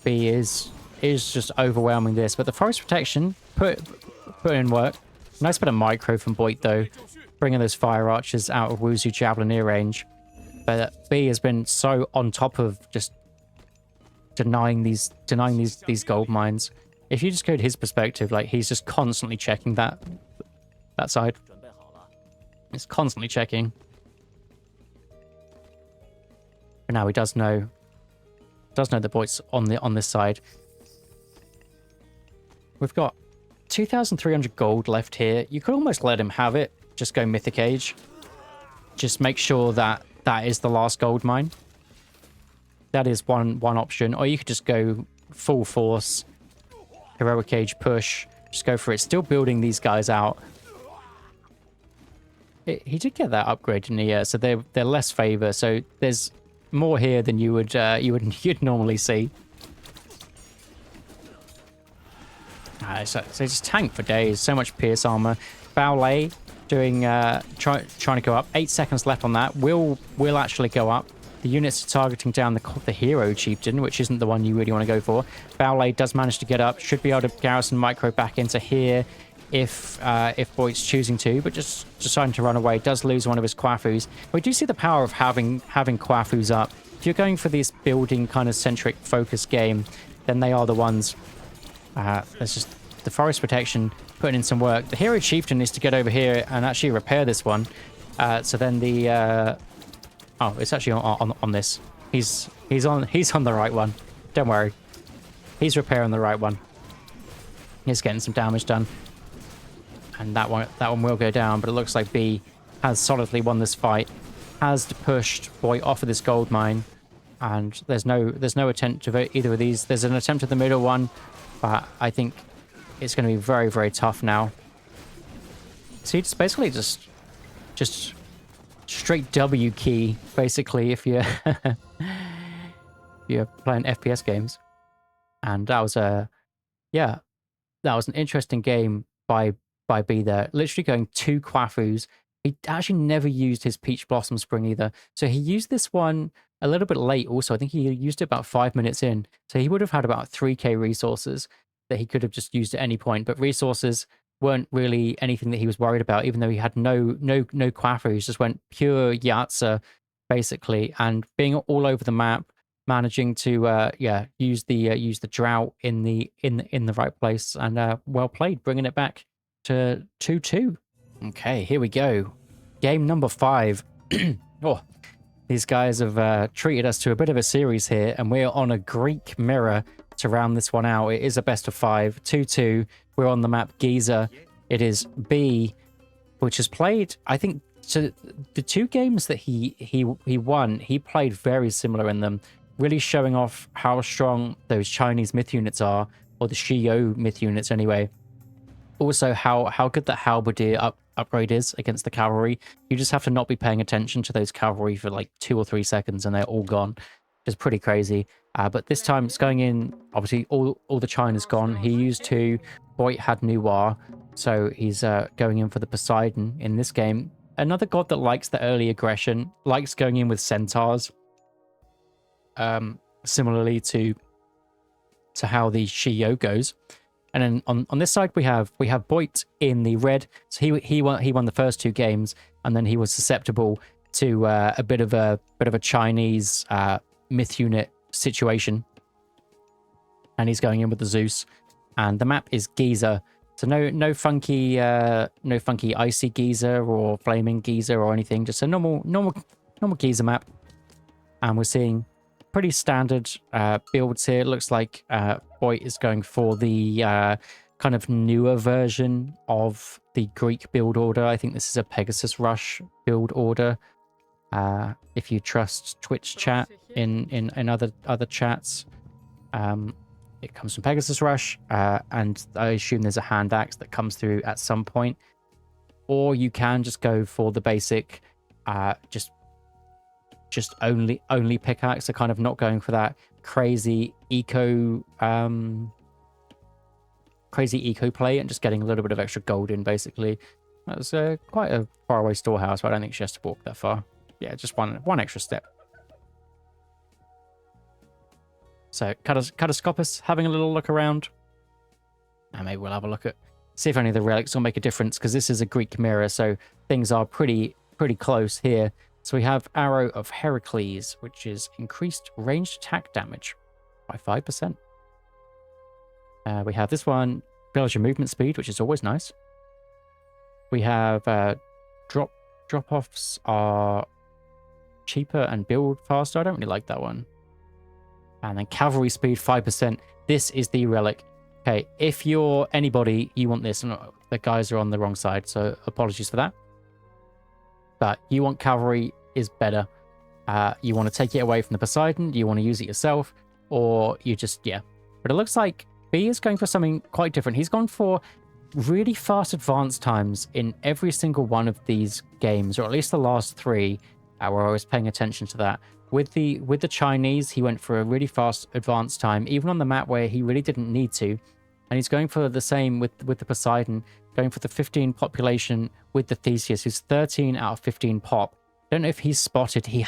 B is just overwhelming this, but the forest protection put in work. Nice bit of micro from Boit though, bringing those fire archers out of Wuzu Javelin range. But B has been so on top of just denying these gold mines. If you just go to his perspective, like he's just constantly checking that side. It's constantly checking. But now he does know the Boit's on this side. We've got 2,300 gold left here. You could almost let him have it. Just go Mythic Age. Just make sure that is the last gold mine. That is one option. Or you could just go full force, Heroic Age push. Just go for it. Still building these guys out. He did get that upgrade in the year, so they're less favor. So there's more here than you'd normally see. So just tank for days. So much pierce armor. Bowlay doing trying to go up. 8 seconds left on that. Will actually go up. The units are targeting down the hero chieftain, which isn't the one you really want to go for. Bowlay does manage to get up. Should be able to garrison micro back into here if Boit's choosing to, but just deciding to run away. Does lose one of his Quafus. We do see the power of having Quafus up. If you're going for this building kind of centric focus game, then they are the ones. There's just the forest protection putting in some work. The hero chieftain needs to get over here and actually repair this one. So then the oh, it's actually on this. He's on the right one. Don't worry. He's repairing the right one. He's getting some damage done. And that one will go down, but it looks like B has solidly won this fight. Has pushed Boit off of this gold mine. And there's no attempt to either of these. There's an attempt at the middle one, but I think it's going to be very, very tough now. See, it's basically just straight W key, basically, if you're you're playing FPS games. And that was that was an interesting game by B there. Literally going 2 Quafus. He actually never used his Peach Blossom Spring either. So he used this one a little bit late also. I think he used it about 5 minutes in. So he would have had about 3k resources that he could have just used at any point. But resources weren't really anything that he was worried about, even though he had no Quafus. Just went pure Yatza, basically. And being all over the map, managing to use the drought in the right place. And well played, bringing it back to 2-2. Okay, here we go. Game number 5. Oh, these guys have treated us to a bit of a series here, and we're on a Greek mirror to round this one out. It is a best of 5, 2-2. We're on the map Giza. It is B, which has played, I think, so the 2 games that he won, he played very similar in them, really showing off how strong those Chinese myth units are, or the Shio myth units anyway. Also, how good that halberdier upgrade is against the cavalry. You just have to not be paying attention to those cavalry for like 2 or 3 seconds and they're all gone. is pretty crazy. But this time it's going in, obviously all the China's gone. He used to, Boit had Noir, so he's going in for the Poseidon in this game. Another god that likes the early aggression, likes going in with centaurs. Similarly to how the Shio goes. And then on this side we have Boit in the red. So he won the first 2 games, and then he was susceptible to a bit of a Chinese myth unit situation. And he's going in with the Zeus. And the map is Giza. So no funky icy Giza or flaming Giza or anything, just a normal Giza map. And we're seeing pretty standard builds here. It looks like Boit is going for the kind of newer version of the Greek build order. I think this is a Pegasus Rush build order. If you trust Twitch chat in other chats, it comes from Pegasus Rush, and I assume there's a hand axe that comes through at some point. Or you can just go for the basic, just only pickaxe. So kind of not going for that crazy eco play and just getting a little bit of extra gold in. Basically, that was quite a faraway storehouse, but I don't think she has to walk that far. Yeah, just one extra step. So Catoscopus having a little look around, and maybe we'll have a look at see if any of the relics will make a difference, because this is a Greek mirror, so things are pretty close here. So we have Arrow of Heracles, which is increased ranged attack damage by 5%. We have this one, villager movement speed, which is always nice. We have drop-offs are cheaper and build faster. I don't really like that one. And then cavalry speed 5%. This is the relic. Okay, if you're anybody, you want this. And the guys are on the wrong side, so apologies for that. But you want cavalry is better. You want to take it away from the Poseidon, you want to use it yourself, or you just, yeah. But it looks like B is going for something quite different. He's gone for really fast advance times in every single one of these games, or at least the last 3, where I was paying attention to that. With the Chinese, he went for a really fast advance time, even on the map where he really didn't need to. And he's going for the same with the Poseidon, going for the 15 population with the Theseus, who's 13 out of 15 pop. Don't know if he's spotted. He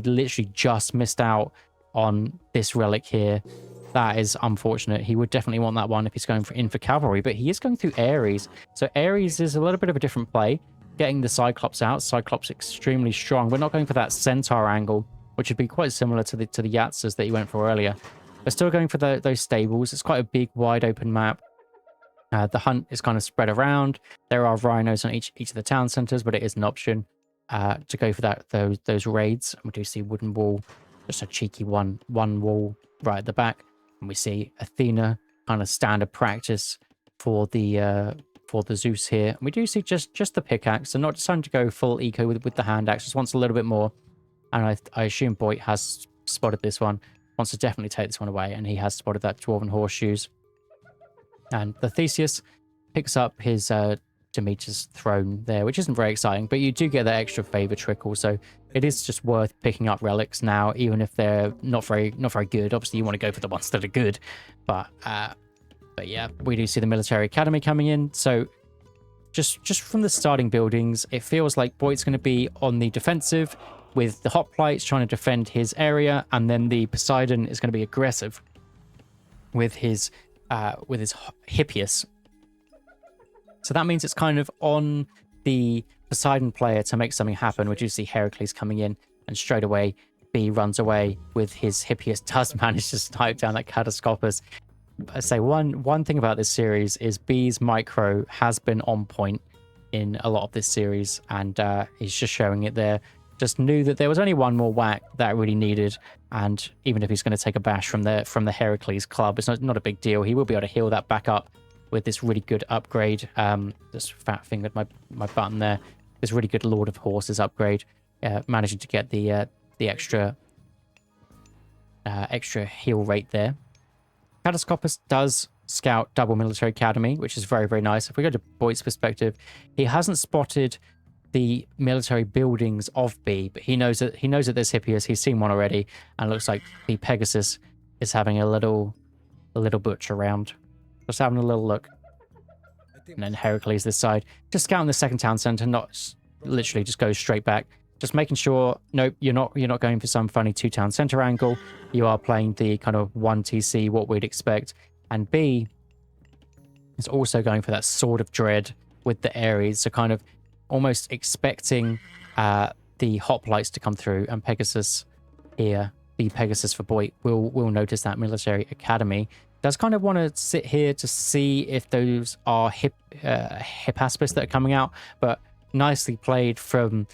literally just missed out on this relic here. That is unfortunate. He would definitely want that one if he's going in for cavalry, but he is going through Ares. So Ares is a little bit of a different play. Getting the Cyclops out. Cyclops extremely strong. We're not going for that Centaur angle, which would be quite similar to the Yatsas that he went for earlier. We're still going for those stables. It's quite a big, wide open map. The hunt is kind of spread around. There are rhinos on each of the town centers, but it is an option to go for those raids. And we do see wooden wall, just a cheeky one wall right at the back. And we see Athena, kind of standard practice for the Zeus here. And we do see just the pickaxe, so not deciding to go full eco with the hand axe. Just wants a little bit more. And I assume Boit has spotted this one. Wants to definitely take this one away, and he has spotted that Dwarven Horseshoes. And the Theseus picks up his Demeter's throne there, which isn't very exciting, but you do get that extra favor trickle, so it is just worth picking up relics now, even if they're not very good. Obviously, you want to go for the ones that are good, but yeah, we do see the military academy coming in. So just from the starting buildings, it feels like Boit's going to be on the defensive, with the hoplites trying to defend his area, and then the Poseidon is going to be aggressive with his Hippias. So that means it's kind of on the Poseidon player to make something happen. We do see Heracles coming in, and straight away B runs away with his Hippias. Does manage to snipe down that Catoscopus. I say one thing about this series is B's micro has been on point in a lot of this series, and he's just showing it there. Just knew that there was only one more whack that it really needed, and even if he's going to take a bash from the Heracles club, it's not a big deal. He will be able to heal that back up with this really good upgrade. Just fat fingered my button there. This really good Lord of Horses upgrade, managing to get the extra heal rate there. Catoscopus does scout double military academy, which is very, very nice. If we go to Boit's perspective, he hasn't spotted the military buildings of B, but he knows that there's Hippias. He's seen one already, and it looks like the Pegasus is having a little butch around, just having a little look. And then Heracles this side, just scouting the second town center, not literally just goes straight back, just making sure, nope, you're not going for some funny 2 town center angle. You are playing the kind of 1 TC, what we'd expect. And B is also going for that Sword of Dread with the Ares, so kind of almost expecting the hoplites to come through. And Pegasus here, the Pegasus for Boit, will notice that military academy. Does kind of want to sit here to see if those are Hippaspis that are coming out, but nicely played from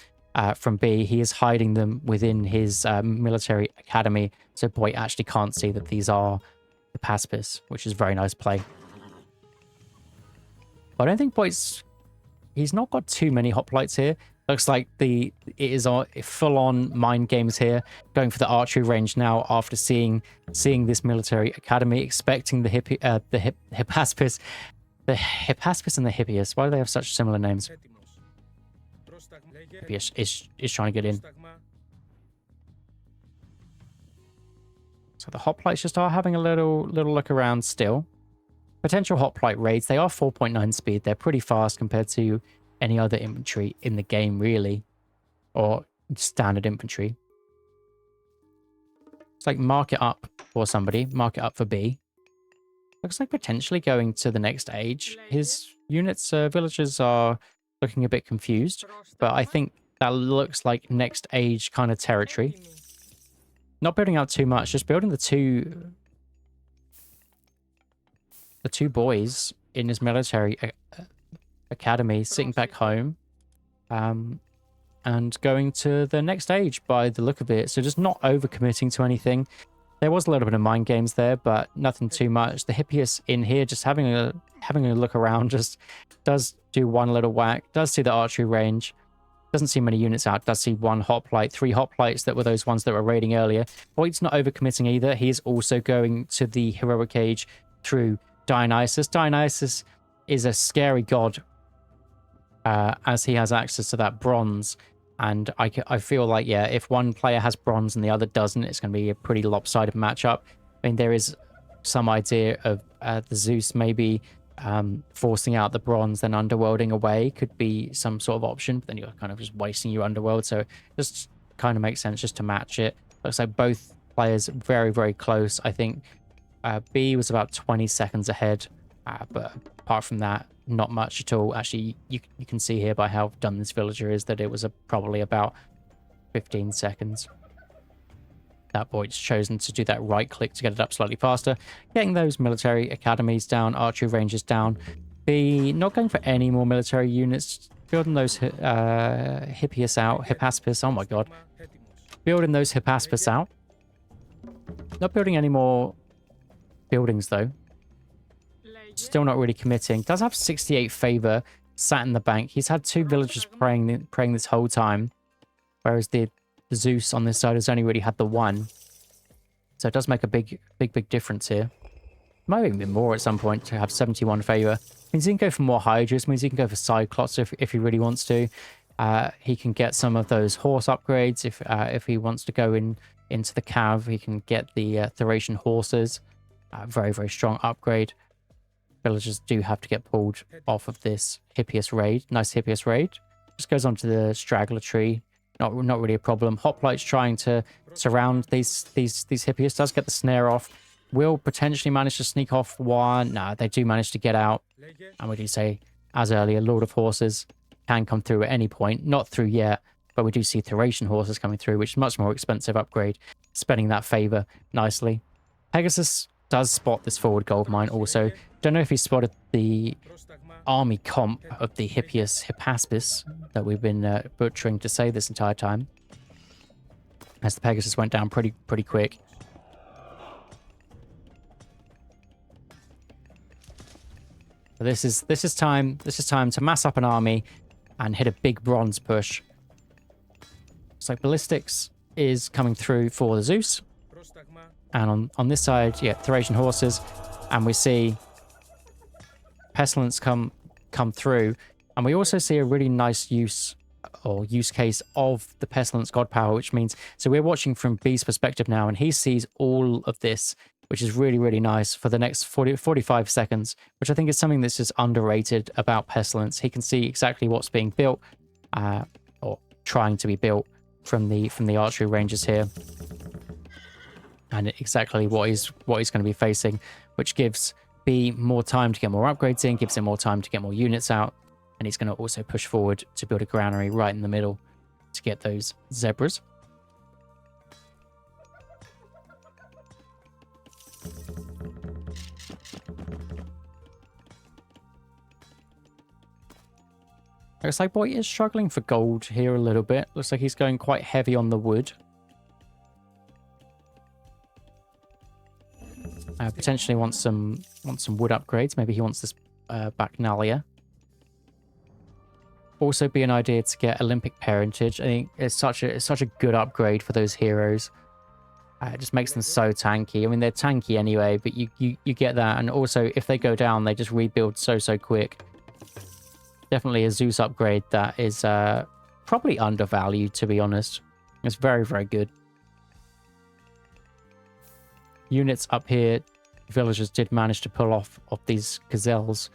B. He is hiding them within his military academy, so Boit actually can't see that these are Hippaspis, which is very nice play. But I don't think he's not got too many hoplites here. Looks like it is full-on mind games here, going for the archery range now after seeing this military academy, expecting the Hippaspis, and the Hippias. Why do they have such similar names? Hippias is trying to get in. So the hoplites just are having a little look around still. Potential hoplite raids. They are 4.9 speed. They're pretty fast compared to any other infantry in the game, really, or standard infantry. It's like mark it up for somebody, mark it up for B. Looks like potentially going to the next age. His units, villagers are looking a bit confused, but I think that looks like next age kind of territory. Not building out too much, just building the two boys in his military academy, sitting back home, and going to the next age by the look of it. So just not overcommitting to anything. There was a little bit of mind games there, but nothing too much. The Hippias in here, just having a look around, just does do one little whack, does see the archery range, doesn't see many units out, does see 1 hoplite, 3 hoplites that were those ones that were raiding earlier. Boit's not overcommitting either. He is also going to the heroic age through Dionysus. Dionysus is a scary god, as he has access to that bronze. And I feel like, yeah, if one player has bronze and the other doesn't, it's going to be a pretty lopsided matchup. I mean, there is some idea of the Zeus maybe forcing out the bronze, then underworlding away could be some sort of option. But then you're kind of just wasting your underworld. So it just kind of makes sense just to match it. Looks like both players very, very close. I think B was about 20 seconds ahead. But apart from that, not much at all. Actually, you can see here by how dumb this villager is that it was probably about 15 seconds. That Boit's chosen to do that right click to get it up slightly faster. Getting those military academies down, archery ranges down. B, not going for any more military units. Building those Hippias out. Hippaspis, oh my god. Building those Hippaspis out. Not building any more buildings though. Still not really committing. Does have 68 favor sat in the bank. He's had 2 villagers praying this whole time, whereas the Zeus on this side has only really had the 1. So it does make a big difference here. Might even be more at some point to have 71 favor. Means he can go for more Hydras. Means he can go for Cyclops if he really wants to. He can get some of those horse upgrades if he wants to go into the Cav. He can get the Thracian horses. Very, very strong upgrade. Villagers do have to get pulled off of this Hippias raid. Nice Hippias raid. Just goes onto the straggler tree. Not really a problem. Hoplites trying to surround these Hippias. Does get the snare off. Will potentially manage to sneak off one. No, they do manage to get out. And we do say, as earlier, Lord of Horses can come through at any point. Not through yet, but we do see Thracian horses coming through, which is much more expensive upgrade. Spending that favor nicely. Pegasus does spot this forward gold mine also. Don't know if he spotted the army comp of the Hippaspis that we've been butchering to say this entire time. As the Pegasus went down pretty quick. So this is time to mass up an army and hit a big bronze push. So ballistics is coming through for the Zeus. And on this side, yeah, Thracian horses. And we see Pestilence come through. And we also see a really nice use or use case of the Pestilence God Power, which means, so we're watching from B's perspective now, and he sees all of this, which is really, really nice for the next 45 seconds, which I think is something that's just underrated about Pestilence. He can see exactly what's being built, or trying to be built from the archery ranges here, and exactly what he's going to be facing, which gives B more time to get more upgrades in, gives him more time to get more units out, and he's going to also push forward to build a granary right in the middle to get those zebras. Looks like Boit is struggling for gold here a little bit. Looks like he's going quite heavy on the wood. Potentially wants some wood upgrades. Maybe he wants this Bacchanalia. Also be an idea to get Olympic parentage. I think it's such a good upgrade for those heroes. It just makes them so tanky. I mean, they're tanky anyway, but you get that. And also, if they go down, they just rebuild so quick. Definitely a Zeus upgrade that is probably undervalued, to be honest. It's very, very good. Units up here, villagers did manage to pull off these gazelles.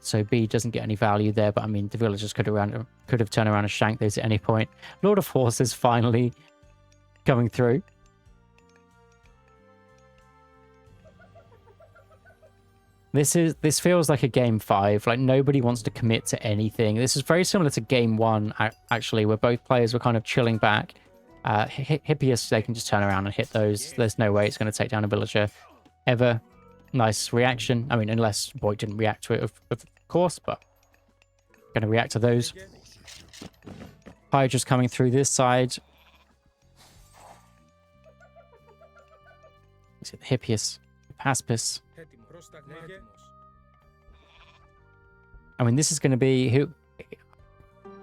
So B doesn't get any value there, but I mean, the villagers could have turned around and shanked those at any point. Lord of Horses finally coming through. This feels like a game 5. Like, nobody wants to commit to anything. This is very similar to game 1, actually, where both players were kind of chilling back. Hippias, they can just turn around and hit those. There's no way it's going to take down a villager ever. Nice reaction. I mean, unless Boit didn't react to it, of course, but going to react to those. Hydra's coming through this side. Let's get the Hippias, Paspis. I mean, this is going to be who.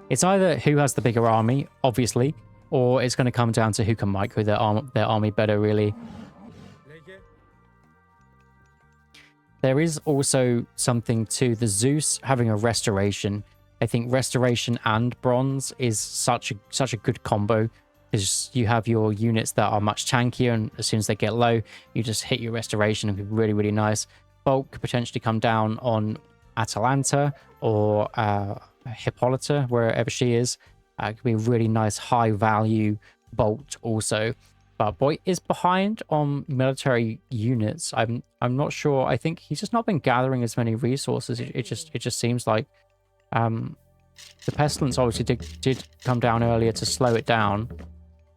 It's either who has the bigger army, obviously, or it's going to come down to who can micro their army better, really. There is also something to the Zeus having a restoration. I think restoration and bronze is such a good combo, because you have your units that are much tankier, and as soon as they get low, you just hit your restoration and be really, really nice. Bulk could potentially come down on Atalanta or Hippolyta, wherever she is. It could be a really nice high value bolt also. But Boit is behind on military units. I'm not sure. I think he's just not been gathering as many resources. It just seems like the pestilence obviously did come down earlier to slow it down,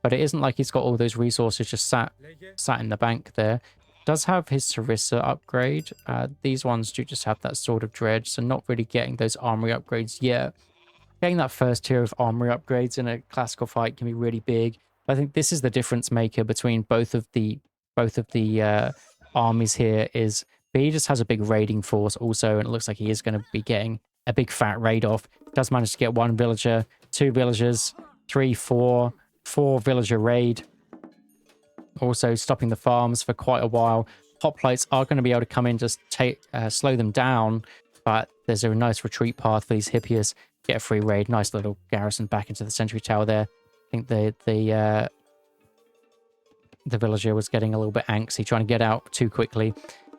but it isn't like he's got all those resources just sat in the bank there. Does have his Sarissa upgrade. These ones do just have that Sword of Dread, so not really getting those armory upgrades yet. Getting that first tier of armory upgrades in a classical fight can be really big. I think this is the difference maker between both of the armies here. Is B just has a big raiding force also, and it looks like he is going to be getting a big fat raid off. Does manage to get 1 villager, 2 villagers, 3, 4 villager raid. Also stopping the farms for quite a while. Hoplites are going to be able to come in, just slow them down, but there's a nice retreat path for these Hippias. Get a free raid. Nice little garrison back into the sentry tower there. I think the villager was getting a little bit angsty, trying to get out too quickly.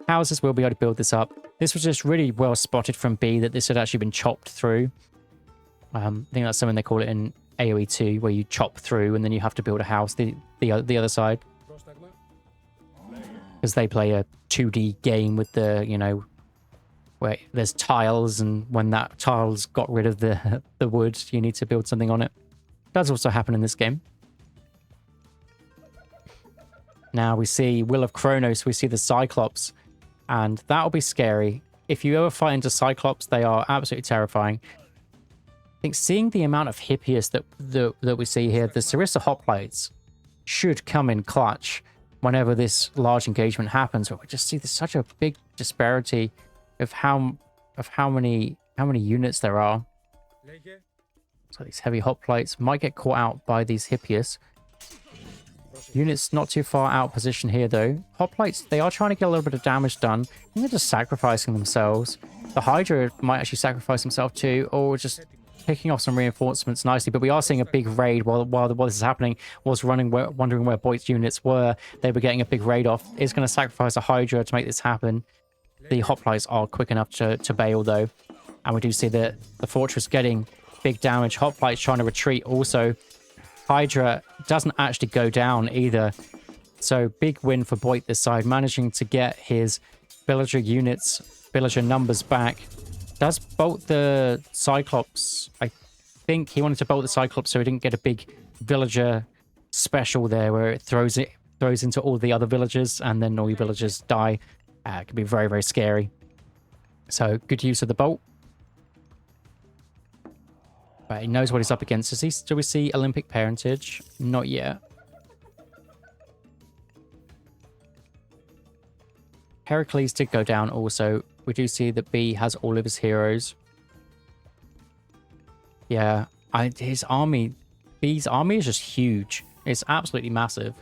Houses will be able to build this up. This was just really well spotted from B that this had actually been chopped through. I think that's something they call it in AoE 2, where you chop through and then you have to build a house the other side. Because they play a 2D game with the, you know, where there's tiles, and when that tile's got rid of the wood, you need to build something on it. Does also happen in this game. Now we see Will of Kronos, we see the Cyclops, and that'll be scary. If you ever fight into Cyclops, they are absolutely terrifying. I think seeing the amount of Hippias that we see here, the Sarissa Hoplites should come in clutch whenever this large engagement happens. But we just see there's such a big disparity of how many units there are. So these heavy hoplites might get caught out by these Hippias. Units not too far out of position here though. Hoplites, they are trying to get a little bit of damage done. I think they're just sacrificing themselves. The Hydra might actually sacrifice himself too, or just picking off some reinforcements nicely, but we are seeing a big raid while this is happening. Was wondering where Boit's units were. They were getting a big raid off. Is going to sacrifice a Hydra to make this happen. The hoplites are quick enough to bail, though. And we do see that the fortress getting big damage. Hoplites trying to retreat also. Hydra doesn't actually go down either. So big win for Boit this side, managing to get his villager units, villager numbers back. Does bolt the Cyclops. I think he wanted to bolt the Cyclops so he didn't get a big villager special there where it throws into all the other villagers and then all the villagers die. It can be very, very scary. So good use of the bolt. But he knows what he's up against. Do we see Olympic parentage? Not yet. Heracles did go down also. We do see that B has all of his heroes. Yeah, his army, B's army is just huge. It's absolutely massive.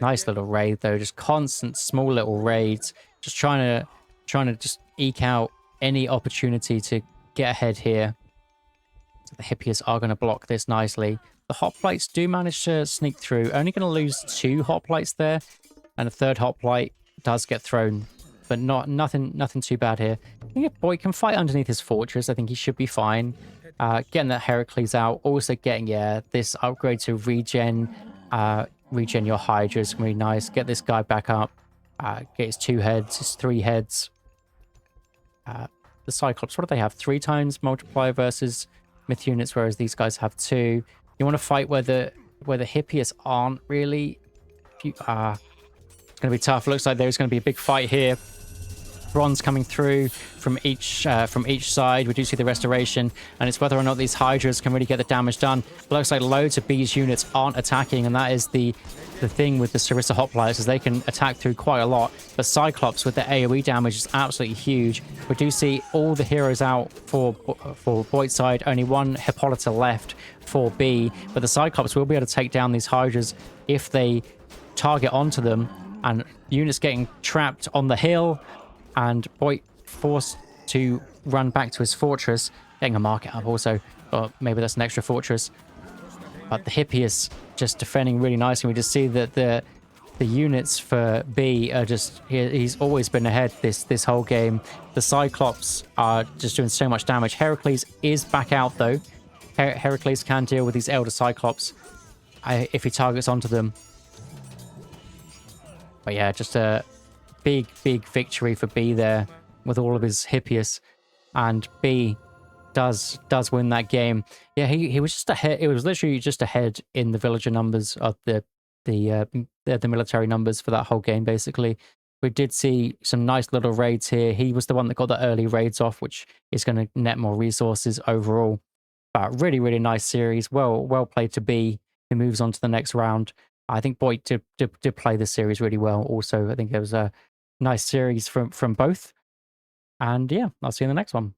Nice little raid though, just constant small little raids. Just trying to just eke out any opportunity to get ahead here. So the Hippias are going to block this nicely. The hoplites do manage to sneak through. Only going to lose 2 hoplites there. And a 3rd hoplite does get thrown. But nothing too bad here. I think if Boit can fight underneath his fortress, I think he should be fine. Getting that Heracles out. Also getting, this upgrade to regen. Regen your Hydra is going to be nice. Get this guy back up. Get his 2 heads, his 3 heads. The Cyclops, what do they have? 3 times multiplier versus myth units, whereas these guys have 2. You want to fight where the Hippias aren't really. It's going to be tough. Looks like there's going to be a big fight here. Bronze coming through from each side. We do see the restoration, and it's whether or not these Hydras can really get the damage done. But looks like loads of B's units aren't attacking, and that is the thing with the Sarissa hoplites, is they can attack through quite a lot. But Cyclops with the AoE damage is absolutely huge. We do see all the heroes out for Boit's side. Only 1 Hippolyta left for B, but the Cyclops will be able to take down these Hydras if they target onto them, and units getting trapped on the hill. And Boit forced to run back to his fortress, getting a market up also, or maybe that's an extra fortress. But the Hippias just defending really nicely. We just see that the units for B are just, he's always been ahead this whole game. The Cyclops are just doing so much damage. Heracles is back out though. Heracles can deal with these Elder Cyclops if he targets onto them. But yeah, just a big victory for B there with all of his Hippias, and B does win that game. Yeah, he was just ahead. It was literally just ahead in the villager numbers of the military numbers for that whole game. Basically, we did see some nice little raids here. He was the one that got the early raids off, which is going to net more resources overall. But really nice series. Well played to B, who moves on to the next round. I think Boit did play this series really well. Also, I think it was a nice series from both. And yeah, I'll see you in the next one.